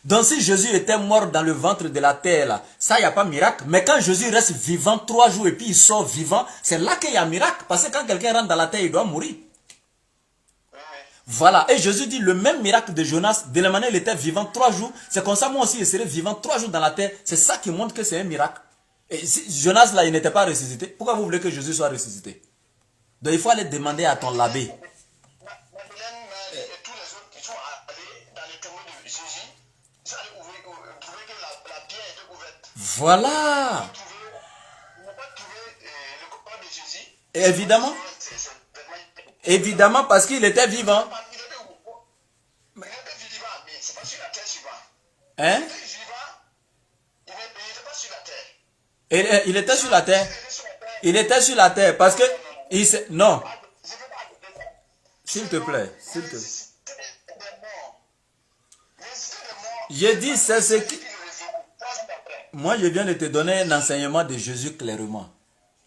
Donc si Jésus était mort dans le ventre de la terre, là, ça, il n'y a pas miracle. Mais quand Jésus reste vivant 3 jours et puis il sort vivant, c'est là qu'il y a miracle. Parce que quand quelqu'un rentre dans la terre, il doit mourir. Voilà. Et Jésus dit le même miracle de Jonas, de la manière il était vivant 3 jours, c'est comme ça moi aussi je serai vivant 3 jours dans la terre. C'est ça qui montre que c'est un miracle. Et si Jonas là, il n'était pas ressuscité, pourquoi vous voulez que Jésus soit ressuscité? Donc il faut aller demander à ton l'abbé. Madeleine et tous les autres qui sont allés dans les témoins de Jésus, Voilà. Évidemment. Évidemment, parce qu'il était vivant. Hein? Il était sur la terre. Il était sur la terre parce que... Non. S'il te plaît. S'il te plaît. J'ai dit, c'est ce qui... Moi, je viens de te donner un enseignement de Jésus clairement.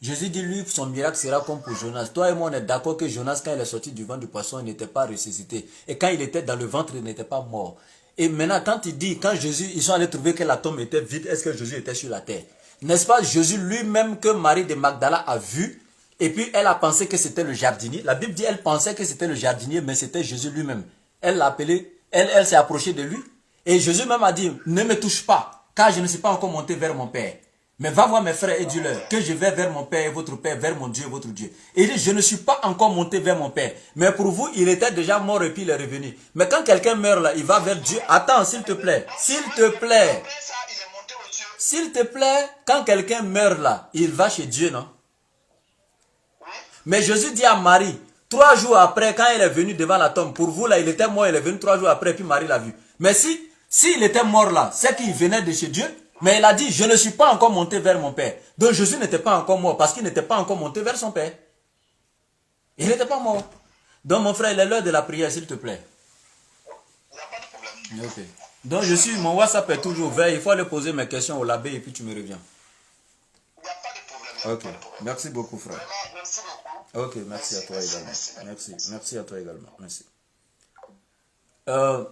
Jésus dit, lui, son miracle sera comme pour Jonas. Toi et moi, on est d'accord que Jonas, quand il est sorti du ventre du poisson, il n'était pas ressuscité. Et quand il était dans le ventre, il n'était pas mort. Et maintenant, quand il dit, quand Jésus, ils sont allés trouver que la tombe était vide, est-ce que Jésus était sur la terre? N'est-ce pas Jésus lui-même que Marie de Magdala a vu? Et puis, elle a pensé que c'était le jardinier. La Bible dit, elle pensait que c'était le jardinier, mais c'était Jésus lui-même. Elle l'a appelé, elle s'est approchée de lui. Et Jésus même a dit, ne me touche pas, car je ne suis pas encore monté vers mon Père. Mais va voir mes frères et dis-leur que je vais vers mon Père et votre Père, vers mon Dieu et votre Dieu. Et il dit, je ne suis pas encore monté vers mon Père. Mais pour vous, il était déjà mort et puis il est revenu. Mais quand quelqu'un meurt là, il va vers Dieu. Attends, s'il te plaît. S'il te plaît. S'il te plaît, quand quelqu'un meurt là, il va chez Dieu, non? Mais Jésus dit à Marie, 3 jours après, quand elle est venue devant la tombe, pour vous là, il était mort, il est venu 3 jours après, puis Marie l'a vu. Mais s'il était mort là, c'est qu'il venait de chez Dieu. Mais il a dit, je ne suis pas encore monté vers mon Père. Donc Jésus n'était pas encore mort parce qu'il n'était pas encore monté vers son Père. Il n'était pas mort. Donc mon frère, il est l'heure de la prière, s'il te plaît. Il n'y a pas de problème. Ok. Donc mon WhatsApp est toujours ouvert. Il faut aller poser mes questions au labé et puis tu me reviens. Il n'y a pas de problème. Ok. Merci beaucoup, frère. Vraiment, merci beaucoup. Ok, merci à toi également. Merci à toi également. Merci.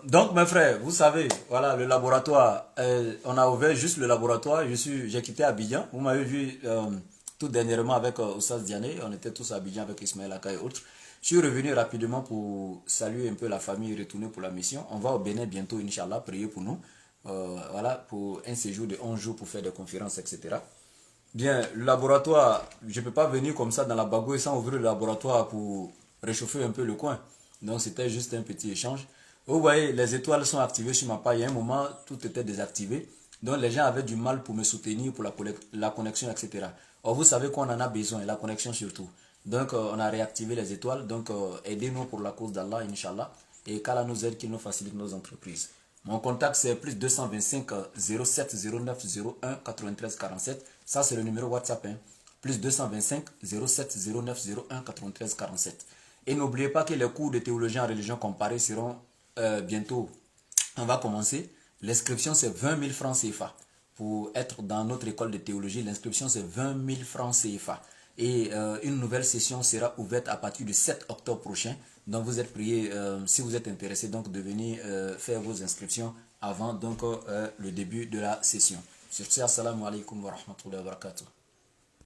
Donc mes frères, vous savez, voilà le laboratoire, on a ouvert juste le laboratoire, j'ai quitté Abidjan, vous m'avez vu tout dernièrement avec Oussas Diané, on était tous à Abidjan avec Ismaël Aka et autres. Je suis revenu rapidement pour saluer un peu la famille et retourner pour la mission. On va au Bénin bientôt, Inch'Allah, prier pour nous, voilà, pour un séjour de 11 jours pour faire des conférences, etc. Bien, le laboratoire, je ne peux pas venir comme ça dans la bagouille sans ouvrir le laboratoire pour réchauffer un peu le coin. Donc c'était juste un petit échange. Vous voyez, les étoiles sont activées sur ma page. Il y a un moment, tout était désactivé. Donc les gens avaient du mal pour me soutenir, pour la connexion, etc. Or, vous savez qu'on en a besoin, la connexion surtout. Donc on a réactivé les étoiles. Donc aidez-nous pour la cause d'Allah, Inch'Allah. Et qu'Allah nous aide, qu'il nous facilite nos entreprises. Mon contact c'est plus 225 07 09 01 93 47. Ça c'est le numéro WhatsApp. Hein. Plus 225 07 09 01 93 47. Et n'oubliez pas que les cours de théologie en religion comparée seront bientôt. On va commencer. L'inscription c'est 20 000 francs CFA. Pour être dans notre école de théologie, l'inscription c'est 20 000 francs CFA. Et une nouvelle session sera ouverte à partir du 7 octobre prochain. Donc vous êtes priés, si vous êtes intéressé, donc de venir faire vos inscriptions avant donc, le début de la session. Sur ce, assalamu alaikum wa rahmatullahi wa barakatuh.